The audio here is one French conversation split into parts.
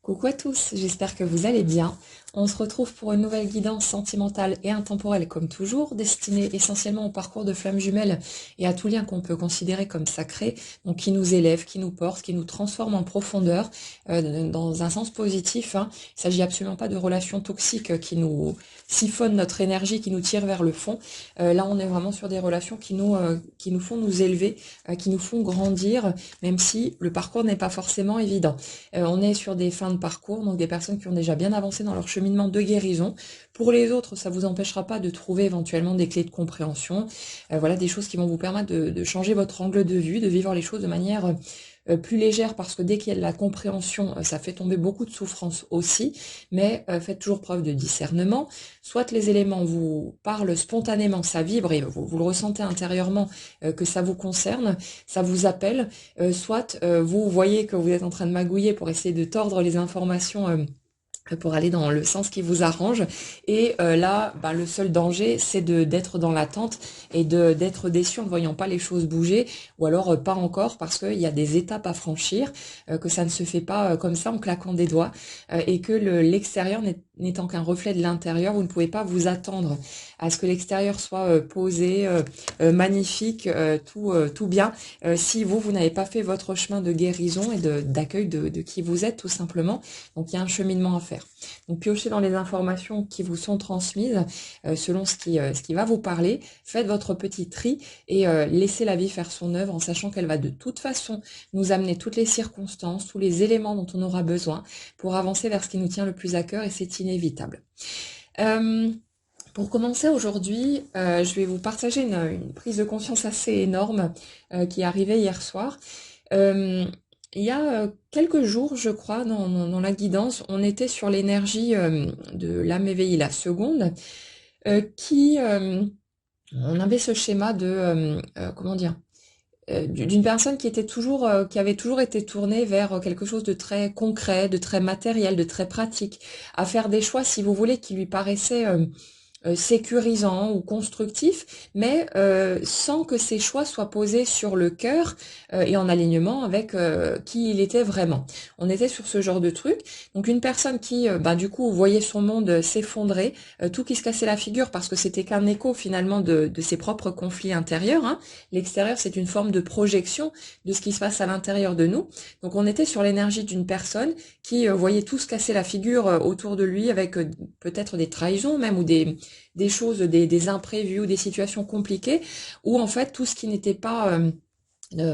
Coucou à tous, j'espère que vous allez bien. On se retrouve pour une nouvelle guidance sentimentale et intemporelle comme toujours, destinée essentiellement au parcours de flammes jumelles et à tout lien qu'on peut considérer comme sacré, donc qui nous élève, qui nous porte, qui nous transforme en profondeur, dans un sens positif, hein. Il s'agit absolument pas de relations toxiques qui nous siphonnent notre énergie, qui nous tirent vers le fond. Là, on est vraiment sur des relations qui nous font nous élever, qui nous font grandir, même si le parcours n'est pas forcément évident. On est sur des fins de parcours, donc des personnes qui ont déjà bien avancé dans leur cheminement de guérison. Pour les autres, ça vous empêchera pas de trouver éventuellement des clés de compréhension. Voilà, des choses qui vont vous permettre de changer votre angle de vue, de vivre les choses de manière plus légère, parce que dès qu'il y a de la compréhension, ça fait tomber beaucoup de souffrance aussi, mais faites toujours preuve de discernement. Soit les éléments vous parlent spontanément, ça vibre et vous le ressentez intérieurement, que ça vous concerne, ça vous appelle, soit vous voyez que vous êtes en train de magouiller pour essayer de tordre les informations pour aller dans le sens qui vous arrange. Et là, le seul danger, c'est d'être dans l'attente et d'être déçu en ne voyant pas les choses bouger, ou alors pas encore, parce qu'il y a des étapes à franchir, que ça ne se fait pas comme ça en claquant des doigts, et que l'extérieur n'étant qu'un reflet de l'intérieur, vous ne pouvez pas vous attendre à ce que l'extérieur soit posé, magnifique, tout bien, si vous n'avez pas fait votre chemin de guérison et d'accueil de qui vous êtes, tout simplement. Donc il y a un cheminement à faire. Donc piochez dans les informations qui vous sont transmises, selon ce qui va vous parler, faites votre petit tri et laissez la vie faire son œuvre en sachant qu'elle va de toute façon nous amener toutes les circonstances, tous les éléments dont on aura besoin pour avancer vers ce qui nous tient le plus à cœur, et c'est inévitable. Pour commencer aujourd'hui, je vais vous partager une prise de conscience assez énorme qui est arrivée hier soir. Il y a quelques jours, je crois, dans la guidance, on était sur l'énergie de l'âme éveillée, la seconde, on avait ce schéma comment dire, d'une personne qui était toujours, qui avait toujours été tournée vers quelque chose de très concret, de très matériel, de très pratique, à faire des choix, si vous voulez, qui lui paraissaient sécurisant ou constructif, mais sans que ses choix soient posés sur le cœur et en alignement avec qui il était vraiment. On était sur ce genre de truc. Donc une personne qui, du coup, voyait son monde s'effondrer, tout qui se cassait la figure parce que c'était qu'un écho finalement de ses propres conflits intérieurs, hein. L'extérieur, c'est une forme de projection de ce qui se passe à l'intérieur de nous. Donc on était sur l'énergie d'une personne qui voyait tout se casser la figure autour de lui avec peut-être des trahisons même ou des choses, des imprévus ou des situations compliquées où en fait tout ce qui n'était pas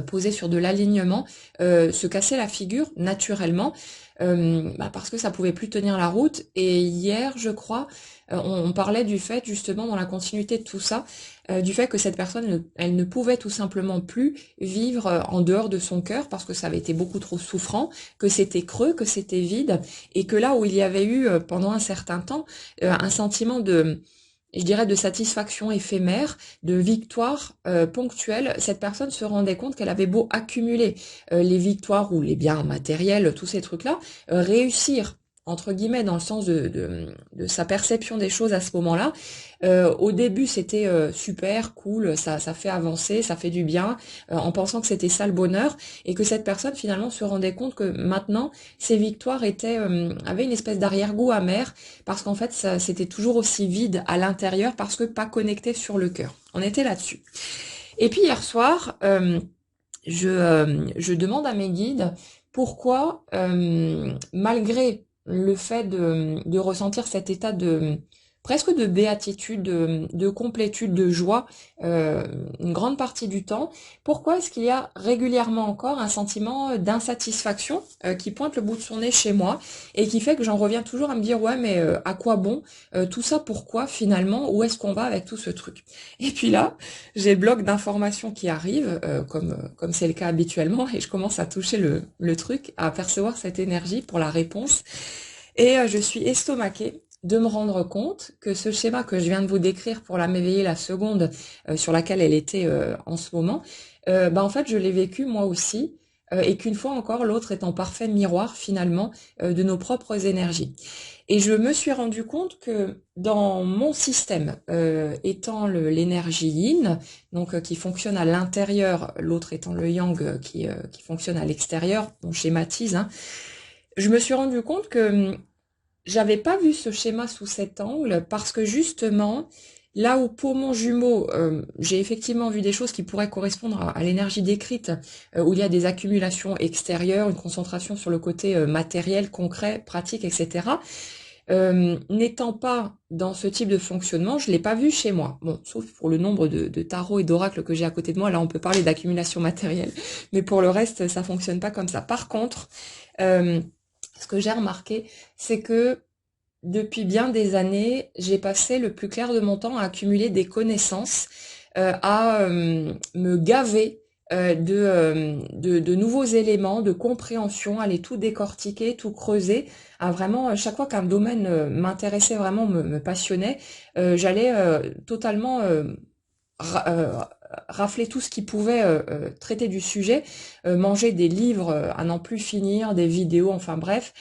posé sur de l'alignement se cassait la figure naturellement parce que ça pouvait plus tenir la route. Et hier, je crois, on parlait du fait justement dans la continuité de tout ça, du fait que cette personne, elle ne pouvait tout simplement plus vivre en dehors de son cœur parce que ça avait été beaucoup trop souffrant, que c'était creux, que c'était vide, et que là où il y avait eu pendant un certain temps un sentiment je dirais, de satisfaction éphémère, de victoire ponctuelle, cette personne se rendait compte qu'elle avait beau accumuler les victoires ou les biens matériels, tous ces trucs-là, réussir entre guillemets dans le sens de sa perception des choses à ce moment-là. Au début, c'était super, cool, ça fait avancer, ça fait du bien, en pensant que c'était ça le bonheur, et que cette personne finalement se rendait compte que maintenant, ses victoires avaient une espèce d'arrière-goût amer, parce qu'en fait, c'était toujours aussi vide à l'intérieur, parce que pas connecté sur le cœur. On était là-dessus. Et puis hier soir, je demande à mes guides pourquoi, malgré le fait de ressentir cet état presque de béatitude, de complétude, de joie, une grande partie du temps, pourquoi est-ce qu'il y a régulièrement encore un sentiment d'insatisfaction qui pointe le bout de son nez chez moi et qui fait que j'en reviens toujours à me dire ouais mais à quoi bon, tout ça pourquoi finalement, où est-ce qu'on va avec tout ce truc? Et puis là, j'ai le bloc d'informations qui arrive, comme c'est le cas habituellement, et je commence à toucher le truc, à percevoir cette énergie pour la réponse. Et je suis estomaquée de me rendre compte que ce schéma que je viens de vous décrire pour la m'éveiller la seconde, sur laquelle elle était en ce moment, en fait je l'ai vécu moi aussi, et qu'une fois encore l'autre est en parfait miroir finalement de nos propres énergies. Et je me suis rendu compte que dans mon système, étant l'énergie yin, donc qui fonctionne à l'intérieur, l'autre étant le yang qui fonctionne à l'extérieur, on schématise, hein, je me suis rendu compte que j'avais pas vu ce schéma sous cet angle parce que justement, là où pour mon jumeau, j'ai effectivement vu des choses qui pourraient correspondre à l'énergie décrite, où il y a des accumulations extérieures, une concentration sur le côté matériel, concret, pratique, etc. N'étant pas dans ce type de fonctionnement, je l'ai pas vu chez moi. Bon, sauf pour le nombre de tarots et d'oracles que j'ai à côté de moi, là on peut parler d'accumulation matérielle, mais pour le reste, ça fonctionne pas comme ça. Par contre, euh, ce que j'ai remarqué, c'est que depuis bien des années, j'ai passé le plus clair de mon temps à accumuler des connaissances, à me gaver de nouveaux éléments, de compréhension, à les tout décortiquer, tout creuser, à vraiment, chaque fois qu'un domaine m'intéressait vraiment, me passionnait, j'allais totalement ra- euh, rafler tout ce qui pouvait traiter du sujet, manger des livres à n'en plus finir, des vidéos, enfin bref,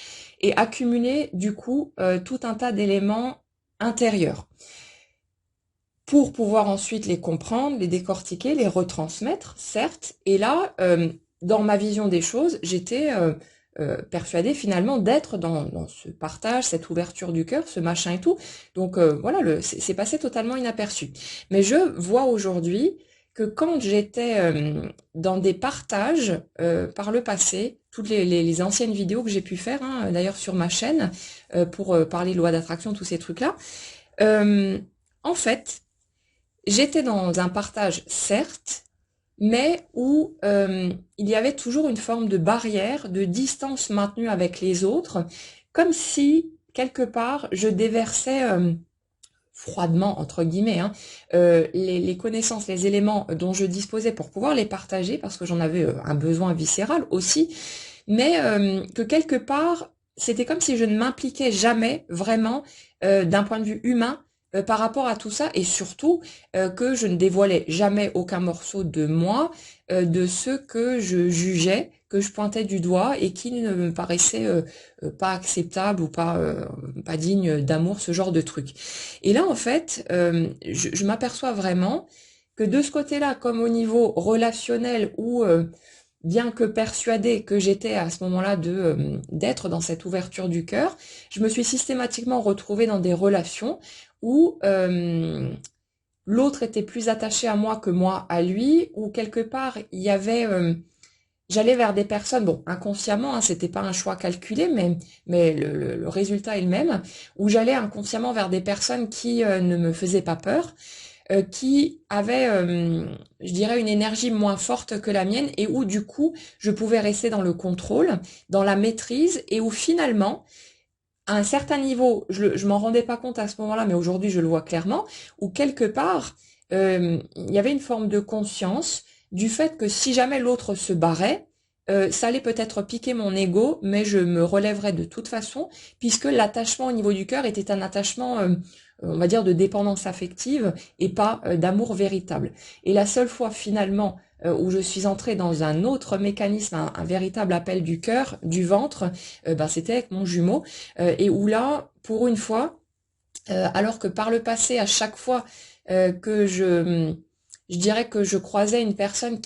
et accumuler du coup tout un tas d'éléments intérieurs pour pouvoir ensuite les comprendre, les décortiquer, les retransmettre, certes. Et là, dans ma vision des choses, j'étais persuadée finalement d'être dans ce partage, cette ouverture du cœur, ce machin et tout. Donc voilà, c'est passé totalement inaperçu. Mais je vois aujourd'hui que quand j'étais dans des partages par le passé, toutes les anciennes vidéos que j'ai pu faire, hein, d'ailleurs sur ma chaîne, pour parler loi d'attraction, tous ces trucs-là, euh, en fait, j'étais dans un partage, certes, mais où il y avait toujours une forme de barrière, de distance maintenue avec les autres, comme si, quelque part, je déversais froidement, entre guillemets, hein, les connaissances, les éléments dont je disposais pour pouvoir les partager, parce que j'en avais un besoin viscéral aussi, mais que quelque part, c'était comme si je ne m'impliquais jamais vraiment d'un point de vue humain par rapport à tout ça, et surtout que je ne dévoilais jamais aucun morceau de moi, de ceux que je jugeais, que je pointais du doigt et qui ne me paraissaient pas acceptables ou pas dignes d'amour, ce genre de truc. Et là, en fait, je m'aperçois vraiment que de ce côté-là, comme au niveau relationnel où bien que persuadée que j'étais à ce moment-là d'être dans cette ouverture du cœur, je me suis systématiquement retrouvée dans des relations où l'autre était plus attaché à moi que moi à lui, où quelque part il y avait, j'allais vers des personnes, bon, inconsciemment, hein, c'était pas un choix calculé, mais le résultat est le même, où j'allais inconsciemment vers des personnes qui ne me faisaient pas peur, qui avait, je dirais, une énergie moins forte que la mienne et où du coup, je pouvais rester dans le contrôle, dans la maîtrise et où finalement, à un certain niveau, je m'en rendais pas compte à ce moment-là, mais aujourd'hui je le vois clairement, où quelque part, il y avait une forme de conscience du fait que si jamais l'autre se barrait, ça allait peut-être piquer mon ego, mais je me relèverais de toute façon, puisque l'attachement au niveau du cœur était un attachement, on va dire, de dépendance affective et pas d'amour véritable. Et la seule fois finalement où je suis entrée dans un autre mécanisme, un véritable appel du cœur, du ventre, ben, c'était avec mon jumeau, et où là, pour une fois, alors que par le passé, à chaque fois que je dirais que je croisais une personne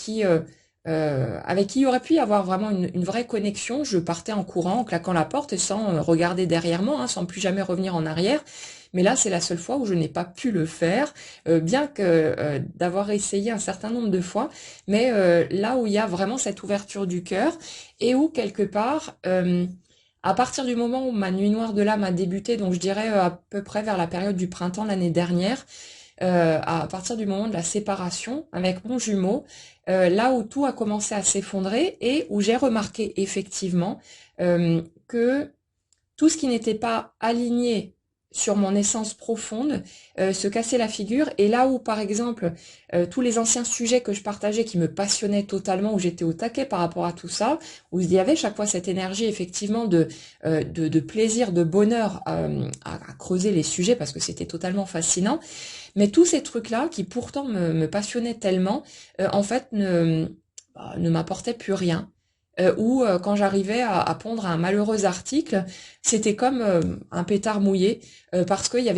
avec qui il aurait pu y avoir vraiment une vraie connexion, je partais en courant, en claquant la porte et sans regarder derrière moi, hein, sans plus jamais revenir en arrière. Mais là, c'est la seule fois où je n'ai pas pu le faire, bien que d'avoir essayé un certain nombre de fois, mais là où il y a vraiment cette ouverture du cœur et où quelque part, à partir du moment où ma nuit noire de l'âme a débuté, donc je dirais à peu près vers la période du printemps l'année dernière, à partir du moment de la séparation avec mon jumeau, là où tout a commencé à s'effondrer et où j'ai remarqué effectivement que tout ce qui n'était pas aligné sur mon essence profonde se cassait la figure. Et là où, par exemple, tous les anciens sujets que je partageais qui me passionnaient totalement, où j'étais au taquet par rapport à tout ça, où il y avait chaque fois cette énergie effectivement de plaisir, de bonheur à creuser les sujets parce que c'était totalement fascinant. Mais tous ces trucs-là, qui pourtant me passionnaient tellement, en fait, ne m'apportaient plus rien. Ou quand j'arrivais à pondre un malheureux article, c'était comme un pétard mouillé, parce il y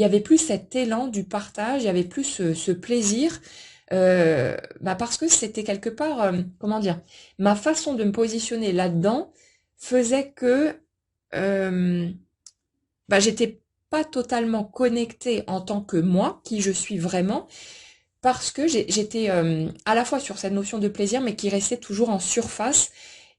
avait plus cet élan du partage, il y avait plus ce plaisir, bah parce que c'était quelque part, comment dire, ma façon de me positionner là-dedans, faisait que j'étais pas totalement connectée en tant que moi, qui je suis vraiment, parce que j'étais à la fois sur cette notion de plaisir, mais qui restait toujours en surface.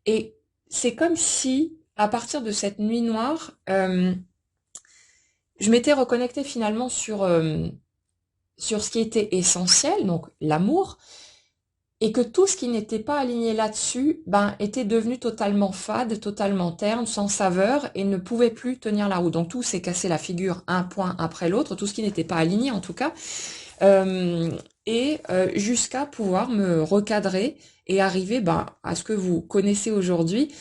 Et c'est comme si, à partir de cette nuit noire, je m'étais reconnectée finalement sur ce qui était essentiel, donc l'amour, et que tout ce qui n'était pas aligné là-dessus, était devenu totalement fade, totalement terne, sans saveur, et ne pouvait plus tenir la route. Donc tout s'est cassé la figure un point après l'autre, tout ce qui n'était pas aligné en tout cas. Euh, Jusqu'à pouvoir me recadrer et arriver à ce que vous connaissez aujourd'hui,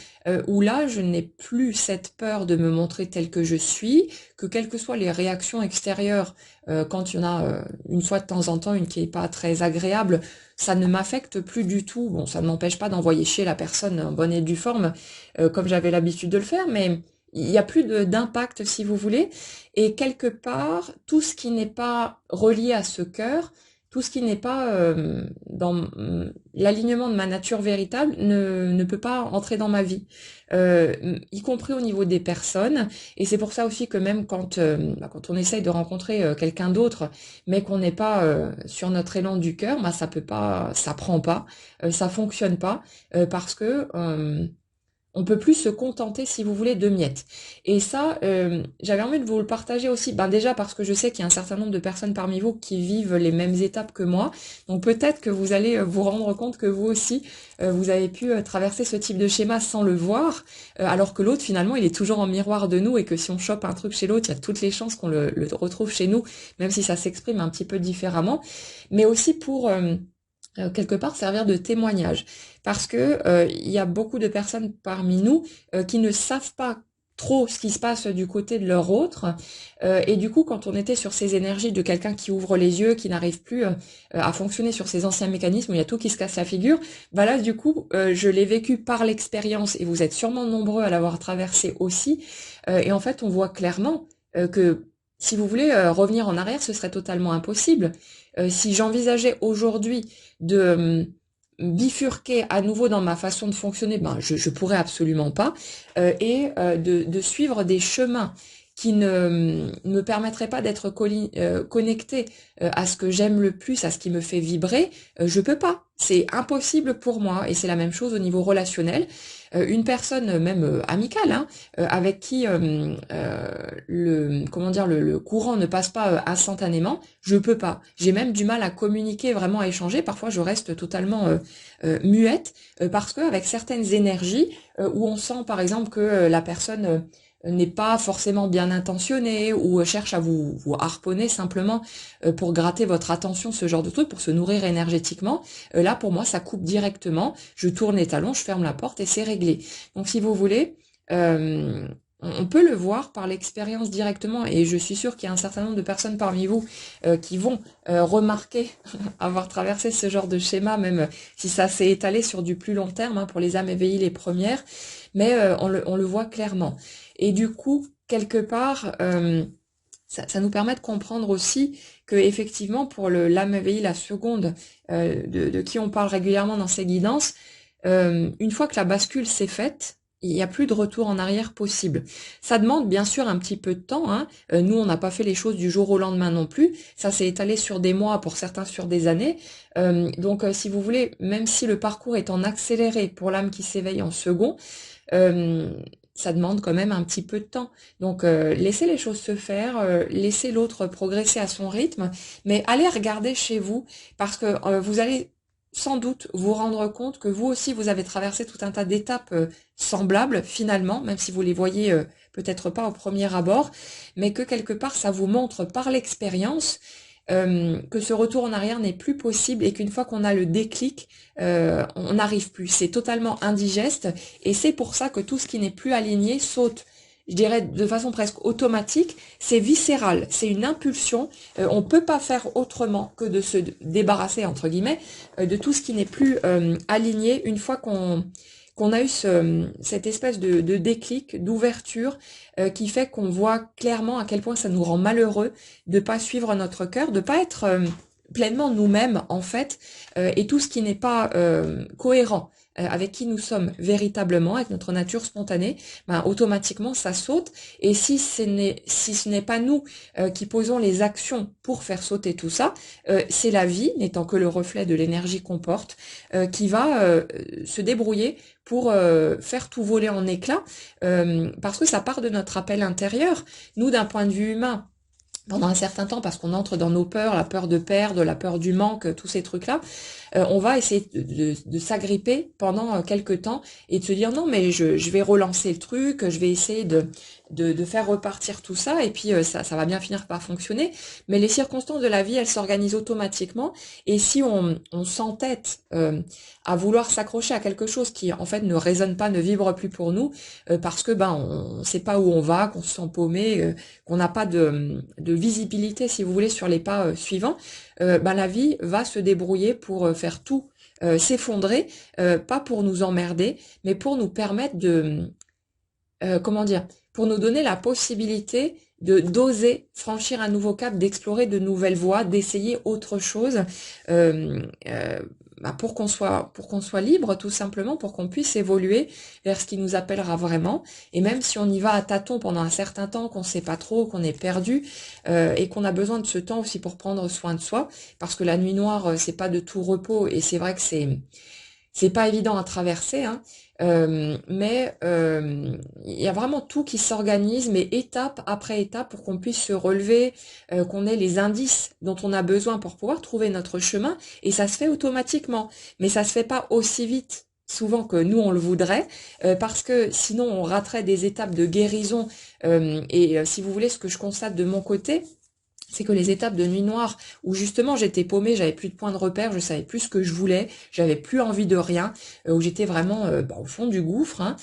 où là je n'ai plus cette peur de me montrer telle que je suis, que quelles que soient les réactions extérieures, quand il y en a une fois de temps en temps une qui est pas très agréable, ça ne m'affecte plus du tout. Bon, ça ne m'empêche pas d'envoyer chier la personne en bonne et due forme, comme j'avais l'habitude de le faire, mais il n'y a plus d'impact, si vous voulez. Et quelque part, tout ce qui n'est pas relié à ce cœur, tout ce qui n'est pas dans l'alignement de ma nature véritable ne peut pas entrer dans ma vie, y compris au niveau des personnes. Et c'est pour ça aussi que même quand on essaye de rencontrer quelqu'un d'autre, mais qu'on n'est pas sur notre élan du cœur, ça peut pas, ça prend pas, ça fonctionne pas, parce que on peut plus se contenter, si vous voulez, de miettes. Et ça, j'avais envie de vous le partager aussi. Déjà parce que je sais qu'il y a un certain nombre de personnes parmi vous qui vivent les mêmes étapes que moi. Donc peut-être que vous allez vous rendre compte que vous aussi, vous avez pu traverser ce type de schéma sans le voir, alors que l'autre, finalement, il est toujours en miroir de nous et que si on chope un truc chez l'autre, il y a toutes les chances qu'on le retrouve chez nous, même si ça s'exprime un petit peu différemment. Mais aussi pour quelque part servir de témoignage, parce que il y a beaucoup de personnes parmi nous qui ne savent pas trop ce qui se passe du côté de leur autre, et du coup quand on était sur ces énergies de quelqu'un qui ouvre les yeux, qui n'arrive plus à fonctionner sur ses anciens mécanismes, où il y a tout qui se casse la figure, là du coup je l'ai vécu par l'expérience, et vous êtes sûrement nombreux à l'avoir traversé aussi, et en fait on voit clairement que si vous voulez revenir en arrière, ce serait totalement impossible. Si j'envisageais aujourd'hui de bifurquer à nouveau dans ma façon de fonctionner, je pourrais absolument pas, de suivre des chemins qui ne me permettraient pas d'être connecté à ce que j'aime le plus, à ce qui me fait vibrer, je peux pas. C'est impossible pour moi. Et c'est la même chose au niveau relationnel. Une personne même amicale, hein, avec qui le courant ne passe pas instantanément, je peux pas. J'ai même du mal à communiquer, vraiment à échanger. Parfois, je reste totalement muette, parce que avec certaines énergies où on sent par exemple que la personne n'est pas forcément bien intentionnée ou cherche à vous harponner simplement pour gratter votre attention, ce genre de truc, pour se nourrir énergétiquement, là pour moi ça coupe directement, je tourne les talons, je ferme la porte et c'est réglé. Donc si vous voulez, on peut le voir par l'expérience directement, et je suis sûre qu'il y a un certain nombre de personnes parmi vous qui vont remarquer avoir traversé ce genre de schéma, même si ça s'est étalé sur du plus long terme, hein, pour les âmes éveillées les premières, mais on le voit clairement. Et du coup, quelque part, ça nous permet de comprendre aussi que effectivement, pour l'âme éveillée, la seconde, de qui on parle régulièrement dans ces guidances, une fois que la bascule s'est faite, il n'y a plus de retour en arrière possible. Ça demande bien sûr un petit peu de temps, hein. Nous, on n'a pas fait les choses du jour au lendemain non plus. Ça s'est étalé sur des mois, pour certains sur des années. Donc, si vous voulez, même si le parcours est en accéléré pour l'âme qui s'éveille en second, ça demande quand même un petit peu de temps. Donc, laissez les choses se faire, laissez l'autre progresser à son rythme, mais allez regarder chez vous, parce que vous allez sans doute vous rendre compte que vous aussi, vous avez traversé tout un tas d'étapes semblables, finalement, même si vous les voyez peut-être pas au premier abord, mais que quelque part, ça vous montre par l'expérience que ce retour en arrière n'est plus possible, et qu'une fois qu'on a le déclic, on n'arrive plus. C'est totalement indigeste, et c'est pour ça que tout ce qui n'est plus aligné saute, je dirais de façon presque automatique. C'est viscéral, c'est une impulsion. On peut pas faire autrement que de se débarrasser, entre guillemets, de tout ce qui n'est plus aligné, une fois qu'on a eu cette espèce de déclic, d'ouverture, qui fait qu'on voit clairement à quel point ça nous rend malheureux de pas suivre notre cœur, de pas être pleinement nous-mêmes en fait, et tout ce qui n'est pas cohérent avec qui nous sommes véritablement, avec notre nature spontanée, ben, automatiquement ça saute. Et si ce n'est pas nous qui posons les actions pour faire sauter tout ça, c'est la vie, n'étant que le reflet de l'énergie qu'on porte, qui va se débrouiller pour faire tout voler en éclats, parce que ça part de notre appel intérieur. Nous, d'un point de vue humain, pendant un certain temps, parce qu'on entre dans nos peurs, la peur de perdre, la peur du manque, tous ces trucs-là, on va essayer de s'agripper pendant quelques temps et de se dire non mais je vais relancer le truc, je vais essayer de faire repartir tout ça et puis ça va bien finir par fonctionner. Mais les circonstances de la vie, elles s'organisent automatiquement et si on s'entête à vouloir s'accrocher à quelque chose qui en fait ne résonne pas, ne vibre plus pour nous, parce que on sait pas où on va, qu'on se sent paumé, qu'on n'a pas de visibilité si vous voulez sur les pas suivants, la vie va se débrouiller pour faire tout s'effondrer, pas pour nous emmerder, mais pour nous permettre de, comment dire, pour nous donner la possibilité de d'oser franchir un nouveau cap, d'explorer de nouvelles voies, d'essayer autre chose, pour qu'on soit libre tout simplement, pour qu'on puisse évoluer vers ce qui nous appellera vraiment. Et même si on y va à tâtons pendant un certain temps, qu'on sait pas trop, qu'on est perdu, et qu'on a besoin de ce temps aussi pour prendre soin de soi, parce que la nuit noire c'est pas de tout repos et c'est vrai que c'est pas évident à traverser, hein. Mais il y a vraiment tout qui s'organise, mais étape après étape, pour qu'on puisse se relever, qu'on ait les indices dont on a besoin pour pouvoir trouver notre chemin, et ça se fait automatiquement. Mais ça se fait pas aussi vite souvent que nous on le voudrait, parce que sinon on raterait des étapes de guérison, si vous voulez, ce que je constate de mon côté, c'est que les étapes de nuit noire où justement j'étais paumée, j'avais plus de point de repère, je savais plus ce que je voulais, j'avais plus envie de rien, où j'étais vraiment au fond du gouffre, hein.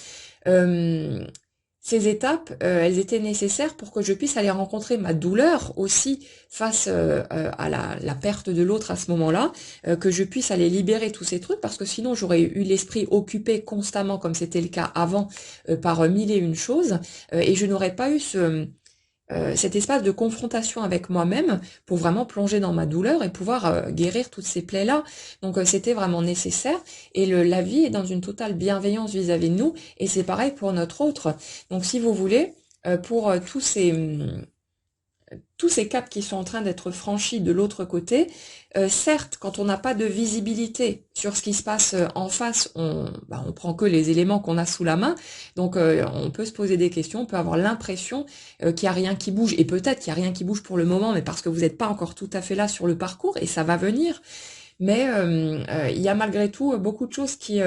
Ces étapes, elles étaient nécessaires pour que je puisse aller rencontrer ma douleur aussi face à la perte de l'autre à ce moment-là, que je puisse aller libérer tous ces trucs, parce que sinon j'aurais eu l'esprit occupé constamment, comme c'était le cas avant, par mille et une choses, et je n'aurais pas eu cet espace de confrontation avec moi-même pour vraiment plonger dans ma douleur et pouvoir guérir toutes ces plaies-là. Donc c'était vraiment nécessaire, et la vie est dans une totale bienveillance vis-à-vis de nous, et c'est pareil pour notre autre. Donc si vous voulez, pour tous ces caps qui sont en train d'être franchis de l'autre côté, certes, quand on n'a pas de visibilité sur ce qui se passe en face, on prend que les éléments qu'on a sous la main, donc on peut se poser des questions, on peut avoir l'impression qu'il n'y a rien qui bouge, et peut-être qu'il n'y a rien qui bouge pour le moment, mais parce que vous n'êtes pas encore tout à fait là sur le parcours, et ça va venir. Mais il y a malgré tout beaucoup de choses qui...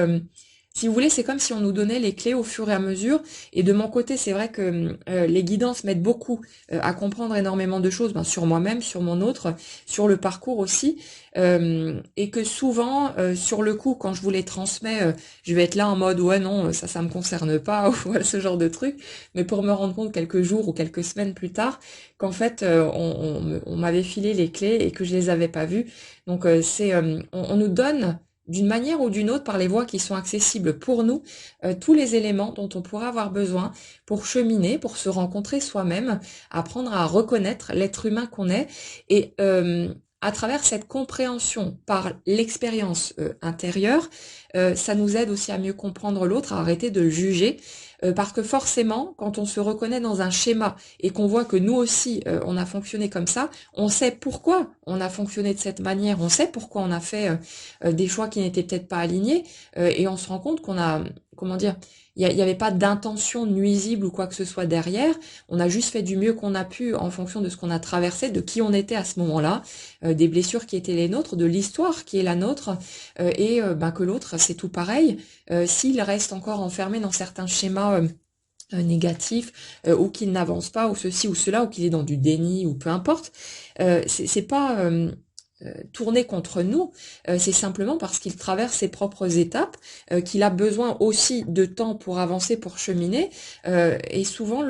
si vous voulez, c'est comme si on nous donnait les clés au fur et à mesure. Et de mon côté, c'est vrai que les guidances m'aident beaucoup à comprendre énormément de choses, sur moi-même, sur mon autre, sur le parcours aussi. Et que souvent, sur le coup, quand je vous les transmets, je vais être là en mode ouais non, ça me concerne pas, ou ce genre de truc. Mais pour me rendre compte quelques jours ou quelques semaines plus tard qu'en fait, on m'avait filé les clés et que je les avais pas vues. Donc on nous donne d'une manière ou d'une autre, par les voies qui sont accessibles pour nous, tous les éléments dont on pourra avoir besoin pour cheminer, pour se rencontrer soi-même, apprendre à reconnaître l'être humain qu'on est, et à travers cette compréhension par l'expérience intérieure, ça nous aide aussi à mieux comprendre l'autre, à arrêter de le juger, parce que forcément, quand on se reconnaît dans un schéma et qu'on voit que nous aussi, on a fonctionné comme ça, on sait pourquoi on a fonctionné de cette manière, on sait pourquoi on a fait des choix qui n'étaient peut-être pas alignés, et on se rend compte qu'on a, comment dire, il y avait pas d'intention nuisible ou quoi que ce soit derrière, on a juste fait du mieux qu'on a pu en fonction de ce qu'on a traversé, de qui on était à ce moment-là, des blessures qui étaient les nôtres, de l'histoire qui est la nôtre, et que l'autre, c'est tout pareil. S'il reste encore enfermé dans certains schémas négatifs, ou qu'il n'avance pas, ou ceci ou cela, ou qu'il est dans du déni, ou peu importe, c'est pas tourné contre nous, c'est simplement parce qu'il traverse ses propres étapes, qu'il a besoin aussi de temps pour avancer, pour cheminer, et souvent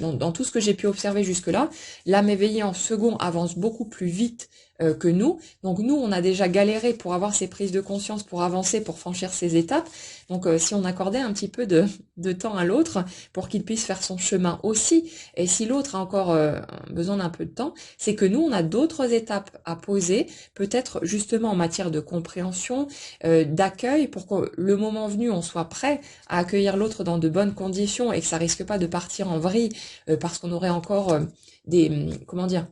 dans tout ce que j'ai pu observer jusque-là, l'âme éveillée en second avance beaucoup plus vite que nous. Donc nous, on a déjà galéré pour avoir ces prises de conscience, pour avancer, pour franchir ces étapes. Donc si on accordait un petit peu de temps à l'autre pour qu'il puisse faire son chemin aussi, et si l'autre a encore besoin d'un peu de temps, c'est que nous, on a d'autres étapes à poser, peut-être justement en matière de compréhension, d'accueil, pour que le moment venu, on soit prêt à accueillir l'autre dans de bonnes conditions et que ça risque pas de partir en vrille parce qu'on aurait encore comment dire,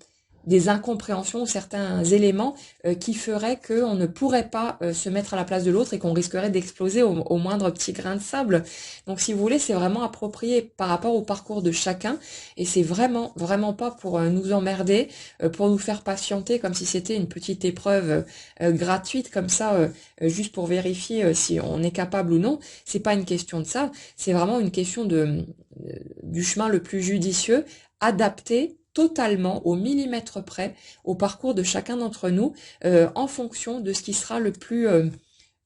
des incompréhensions, certains éléments qui feraient qu'on ne pourrait pas se mettre à la place de l'autre et qu'on risquerait d'exploser au moindre petit grain de sable. Donc si vous voulez, c'est vraiment approprié par rapport au parcours de chacun et c'est vraiment, vraiment pas pour nous emmerder, pour nous faire patienter comme si c'était une petite épreuve gratuite comme ça, juste pour vérifier si on est capable ou non. C'est pas une question de ça, c'est vraiment une question du chemin le plus judicieux, adapté totalement au millimètre près au parcours de chacun d'entre nous en fonction de ce qui sera le plus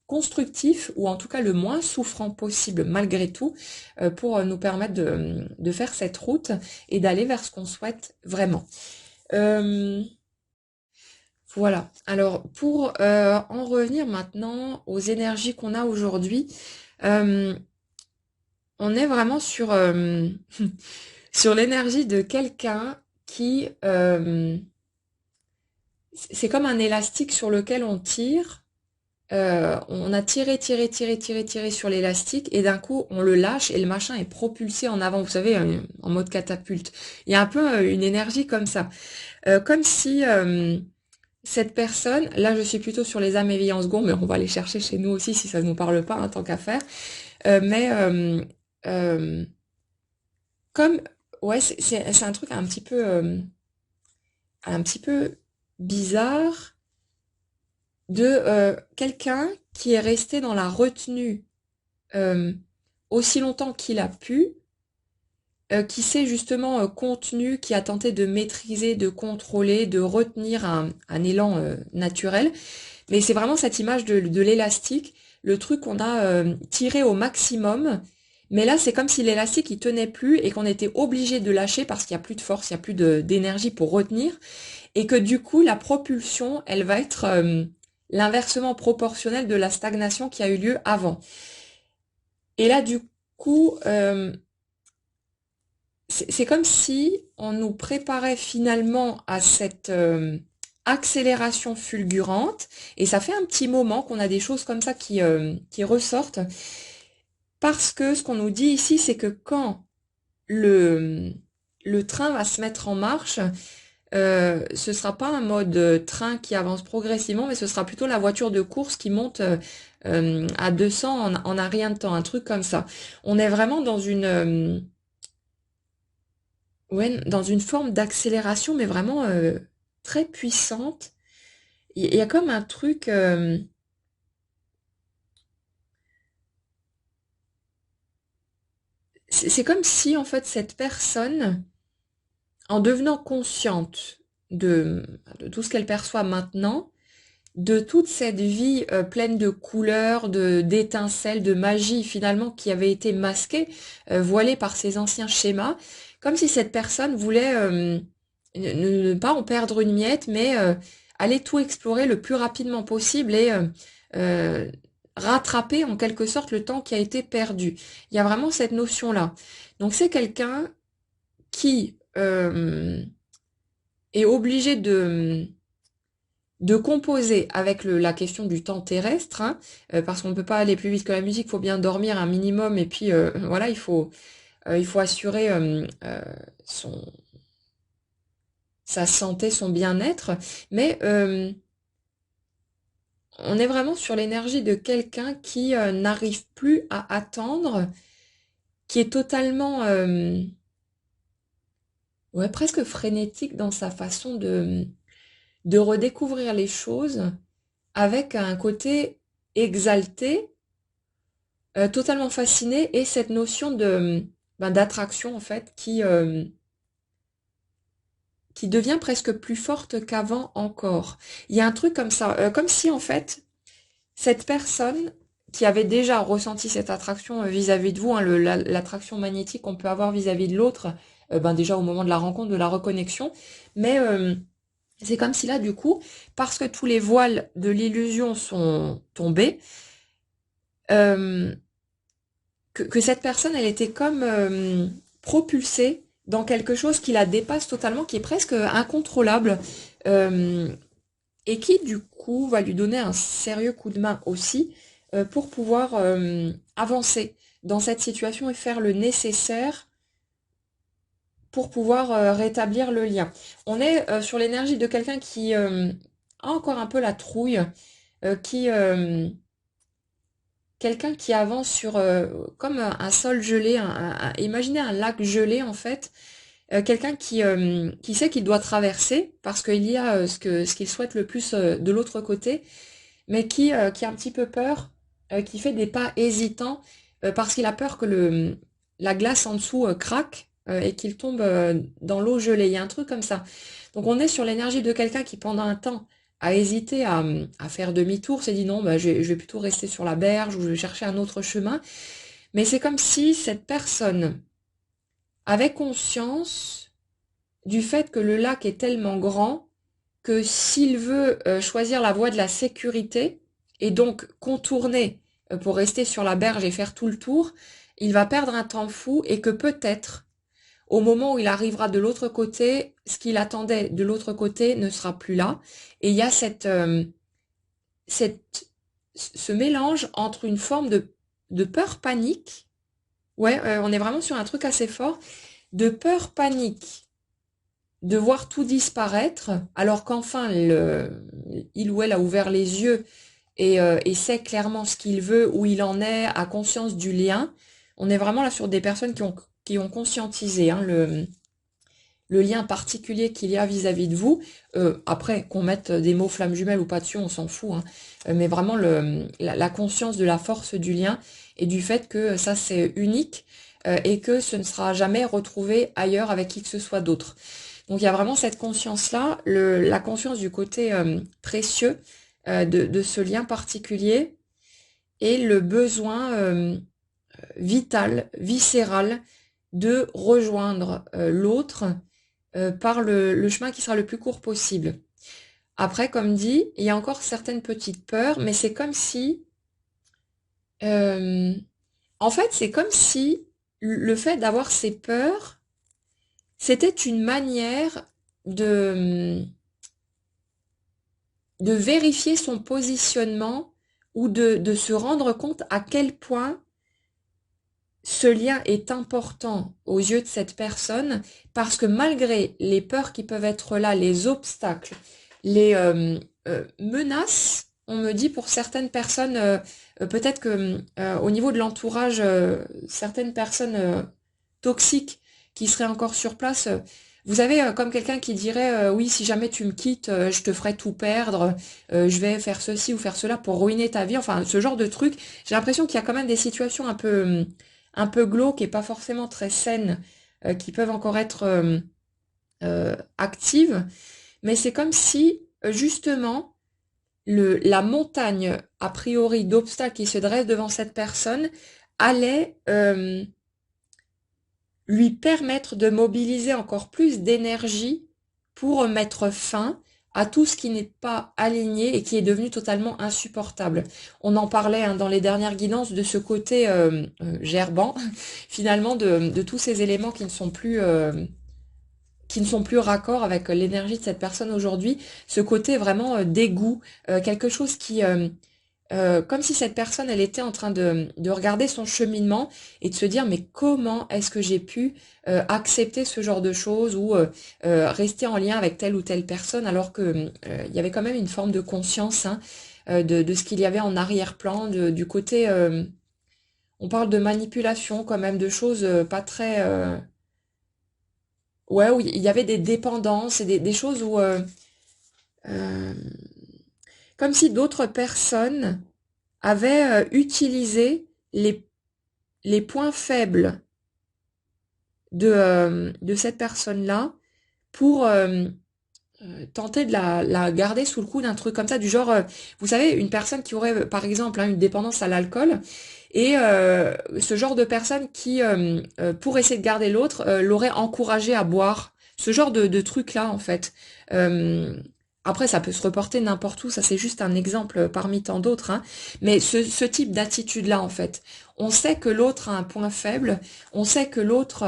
constructif ou en tout cas le moins souffrant possible malgré tout pour nous permettre de faire cette route et d'aller vers ce qu'on souhaite vraiment. Voilà. Alors pour en revenir maintenant aux énergies qu'on a aujourd'hui, on est vraiment sur sur l'énergie de quelqu'un qui c'est comme un élastique sur lequel on tire. On a tiré sur l'élastique et d'un coup on le lâche et le machin est propulsé en avant, vous savez, en mode catapulte. Il y a un peu une énergie comme ça. Comme si cette personne, là je suis plutôt sur les âmes éveillées en second, mais on va les chercher chez nous aussi si ça ne nous parle pas, hein, tant qu'à faire. Mais comme, ouais, c'est un truc un petit peu bizarre de quelqu'un qui est resté dans la retenue aussi longtemps qu'il a pu, qui s'est justement contenu, qui a tenté de maîtriser, de contrôler, de retenir un élan naturel. Mais c'est vraiment cette image de l'élastique, le truc qu'on a tiré au maximum. Mais là, c'est comme si l'élastique il tenait plus et qu'on était obligé de lâcher parce qu'il n'y a plus de force, il n'y a plus d'énergie pour retenir. Et que du coup, la propulsion, elle va être l'inversement proportionnel de la stagnation qui a eu lieu avant. Et là, du coup, c'est comme si on nous préparait finalement à cette accélération fulgurante. Et ça fait un petit moment qu'on a des choses comme ça qui ressortent. Parce que ce qu'on nous dit ici, c'est que quand le train va se mettre en marche, ce sera pas un mode train qui avance progressivement, mais ce sera plutôt la voiture de course qui monte à 200 en un rien de temps, un truc comme ça. On est vraiment dans dans une forme d'accélération, mais vraiment très puissante. Il y a comme un truc... c'est comme si, en fait, cette personne, en devenant consciente de tout ce qu'elle perçoit maintenant, de toute cette vie pleine de couleurs, d'étincelles, de magie finalement qui avait été masquée, voilée par ces anciens schémas, comme si cette personne voulait ne pas en perdre une miette, mais aller tout explorer le plus rapidement possible et euh, rattraper en quelque sorte le temps qui a été perdu. Il y a vraiment cette notion-là. Donc c'est quelqu'un qui est obligé de composer avec la question du temps terrestre, hein, parce qu'on ne peut pas aller plus vite que la musique, il faut bien dormir un minimum, et puis voilà, il faut assurer sa santé, son bien-être, mais on est vraiment sur l'énergie de quelqu'un qui n'arrive plus à attendre, qui est totalement, ouais, presque frénétique dans sa façon de redécouvrir les choses avec un côté exalté, totalement fasciné, et cette notion d'attraction en fait qui devient presque plus forte qu'avant encore. Il y a un truc comme ça, comme si en fait cette personne qui avait déjà ressenti cette attraction vis-à-vis de vous, hein, l'attraction magnétique qu'on peut avoir vis-à-vis de l'autre, déjà au moment de la rencontre, de la reconnexion, mais C'est comme si là, du coup, parce que tous les voiles de l'illusion sont tombés, euh, que cette personne, elle était comme propulsée dans quelque chose qui la dépasse totalement, qui est presque incontrôlable, euh, et qui, du coup, va lui donner un sérieux coup de main aussi pour pouvoir avancer dans cette situation et faire le nécessaire pour pouvoir rétablir le lien. On est sur l'énergie de quelqu'un qui a encore un peu la trouille, qui quelqu'un qui avance sur comme un sol gelé, imaginez un lac gelé en fait, quelqu'un qui sait qu'il doit traverser parce qu'il y a ce qu'il souhaite le plus de l'autre côté, mais qui a un petit peu peur, qui fait des pas hésitants parce qu'il a peur que la glace en dessous craque et qu'il tombe dans l'eau gelée. Il y a un truc comme ça. Donc on est sur l'énergie de quelqu'un qui pendant un temps a hésité à faire demi-tour, s'est dit non, bah, je vais plutôt rester sur la berge ou je vais chercher un autre chemin. Mais c'est comme si cette personne avait conscience du fait que le lac est tellement grand que s'il veut choisir la voie de la sécurité et donc contourner pour rester sur la berge et faire tout le tour, il va perdre un temps fou et que peut-être au moment où il arrivera de l'autre côté, ce qu'il attendait de l'autre côté ne sera plus là. Et il y a ce mélange entre une forme de peur panique, ouais, on est vraiment sur un truc assez fort, de peur panique de voir tout disparaître, alors qu'enfin il ou elle a ouvert les yeux et sait clairement ce qu'il veut, où il en est, a conscience du lien. On est vraiment là sur des personnes qui ont conscientisé hein, le lien particulier qu'il y a vis-à-vis de vous. Après, qu'on mette des mots flammes jumelles ou pas dessus, on s'en fout. Hein. Mais vraiment la conscience de la force du lien et du fait que ça c'est unique et que ce ne sera jamais retrouvé ailleurs avec qui que ce soit d'autre. Donc il y a vraiment cette conscience-là, la conscience du côté précieux de ce lien particulier et le besoin vital, viscéral de rejoindre l'autre par le chemin qui sera le plus court possible. Après, comme dit, il y a encore certaines petites peurs, mais c'est comme si... euh, en fait, c'est comme si le fait d'avoir ces peurs, c'était une manière de vérifier son positionnement ou de se rendre compte à quel point ce lien est important aux yeux de cette personne parce que malgré les peurs qui peuvent être là, les obstacles, les menaces, on me dit pour certaines personnes, peut-être que au niveau de l'entourage, certaines personnes toxiques qui seraient encore sur place, vous avez comme quelqu'un qui dirait oui, si jamais tu me quittes, je te ferai tout perdre, je vais faire ceci ou faire cela pour ruiner ta vie, enfin ce genre de truc. J'ai l'impression qu'il y a quand même des situations un peu glauques et pas forcément très saines qui peuvent encore être actives, mais c'est comme si justement la montagne a priori d'obstacles qui se dresse devant cette personne allait lui permettre de mobiliser encore plus d'énergie pour mettre fin à tout ce qui n'est pas aligné et qui est devenu totalement insupportable. On en parlait hein, dans les dernières guidances de ce côté gerbant, finalement, de tous ces éléments qui ne sont plus raccords avec l'énergie de cette personne aujourd'hui, ce côté vraiment dégoût, quelque chose qui, comme si cette personne, elle était en train de regarder son cheminement et de se dire, mais comment est-ce que j'ai pu accepter ce genre de choses ou rester en lien avec telle ou telle personne alors que il y avait quand même une forme de conscience hein, de ce qu'il y avait en arrière-plan, du côté, on parle de manipulation quand même, de choses pas très... ouais, où il y avait des dépendances et des choses où... euh, comme si d'autres personnes avaient utilisé les points faibles de cette personne-là pour tenter de la garder sous le coup d'un truc comme ça, du genre, vous savez, une personne qui aurait, par exemple, hein, une dépendance à l'alcool, et ce genre de personne qui, pour essayer de garder l'autre, l'aurait encouragé à boire Ce genre de truc-là, en fait. Euh, Après, ça peut se reporter n'importe où, ça c'est juste un exemple parmi tant d'autres, hein. Mais ce type d'attitude-là, en fait, on sait que l'autre a un point faible, on sait que l'autre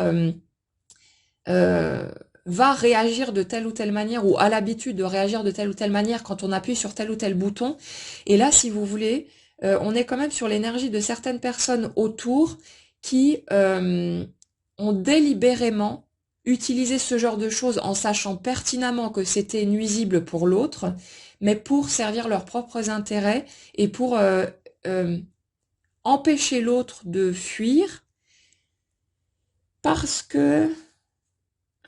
euh, va réagir de telle ou telle manière, ou a l'habitude de réagir de telle ou telle manière quand on appuie sur tel ou tel bouton. Et là, si vous voulez, on est quand même sur l'énergie de certaines personnes autour qui ont délibérément utilisé ce genre de choses en sachant pertinemment que c'était nuisible pour l'autre, mais pour servir leurs propres intérêts et pour euh, empêcher l'autre de fuir parce que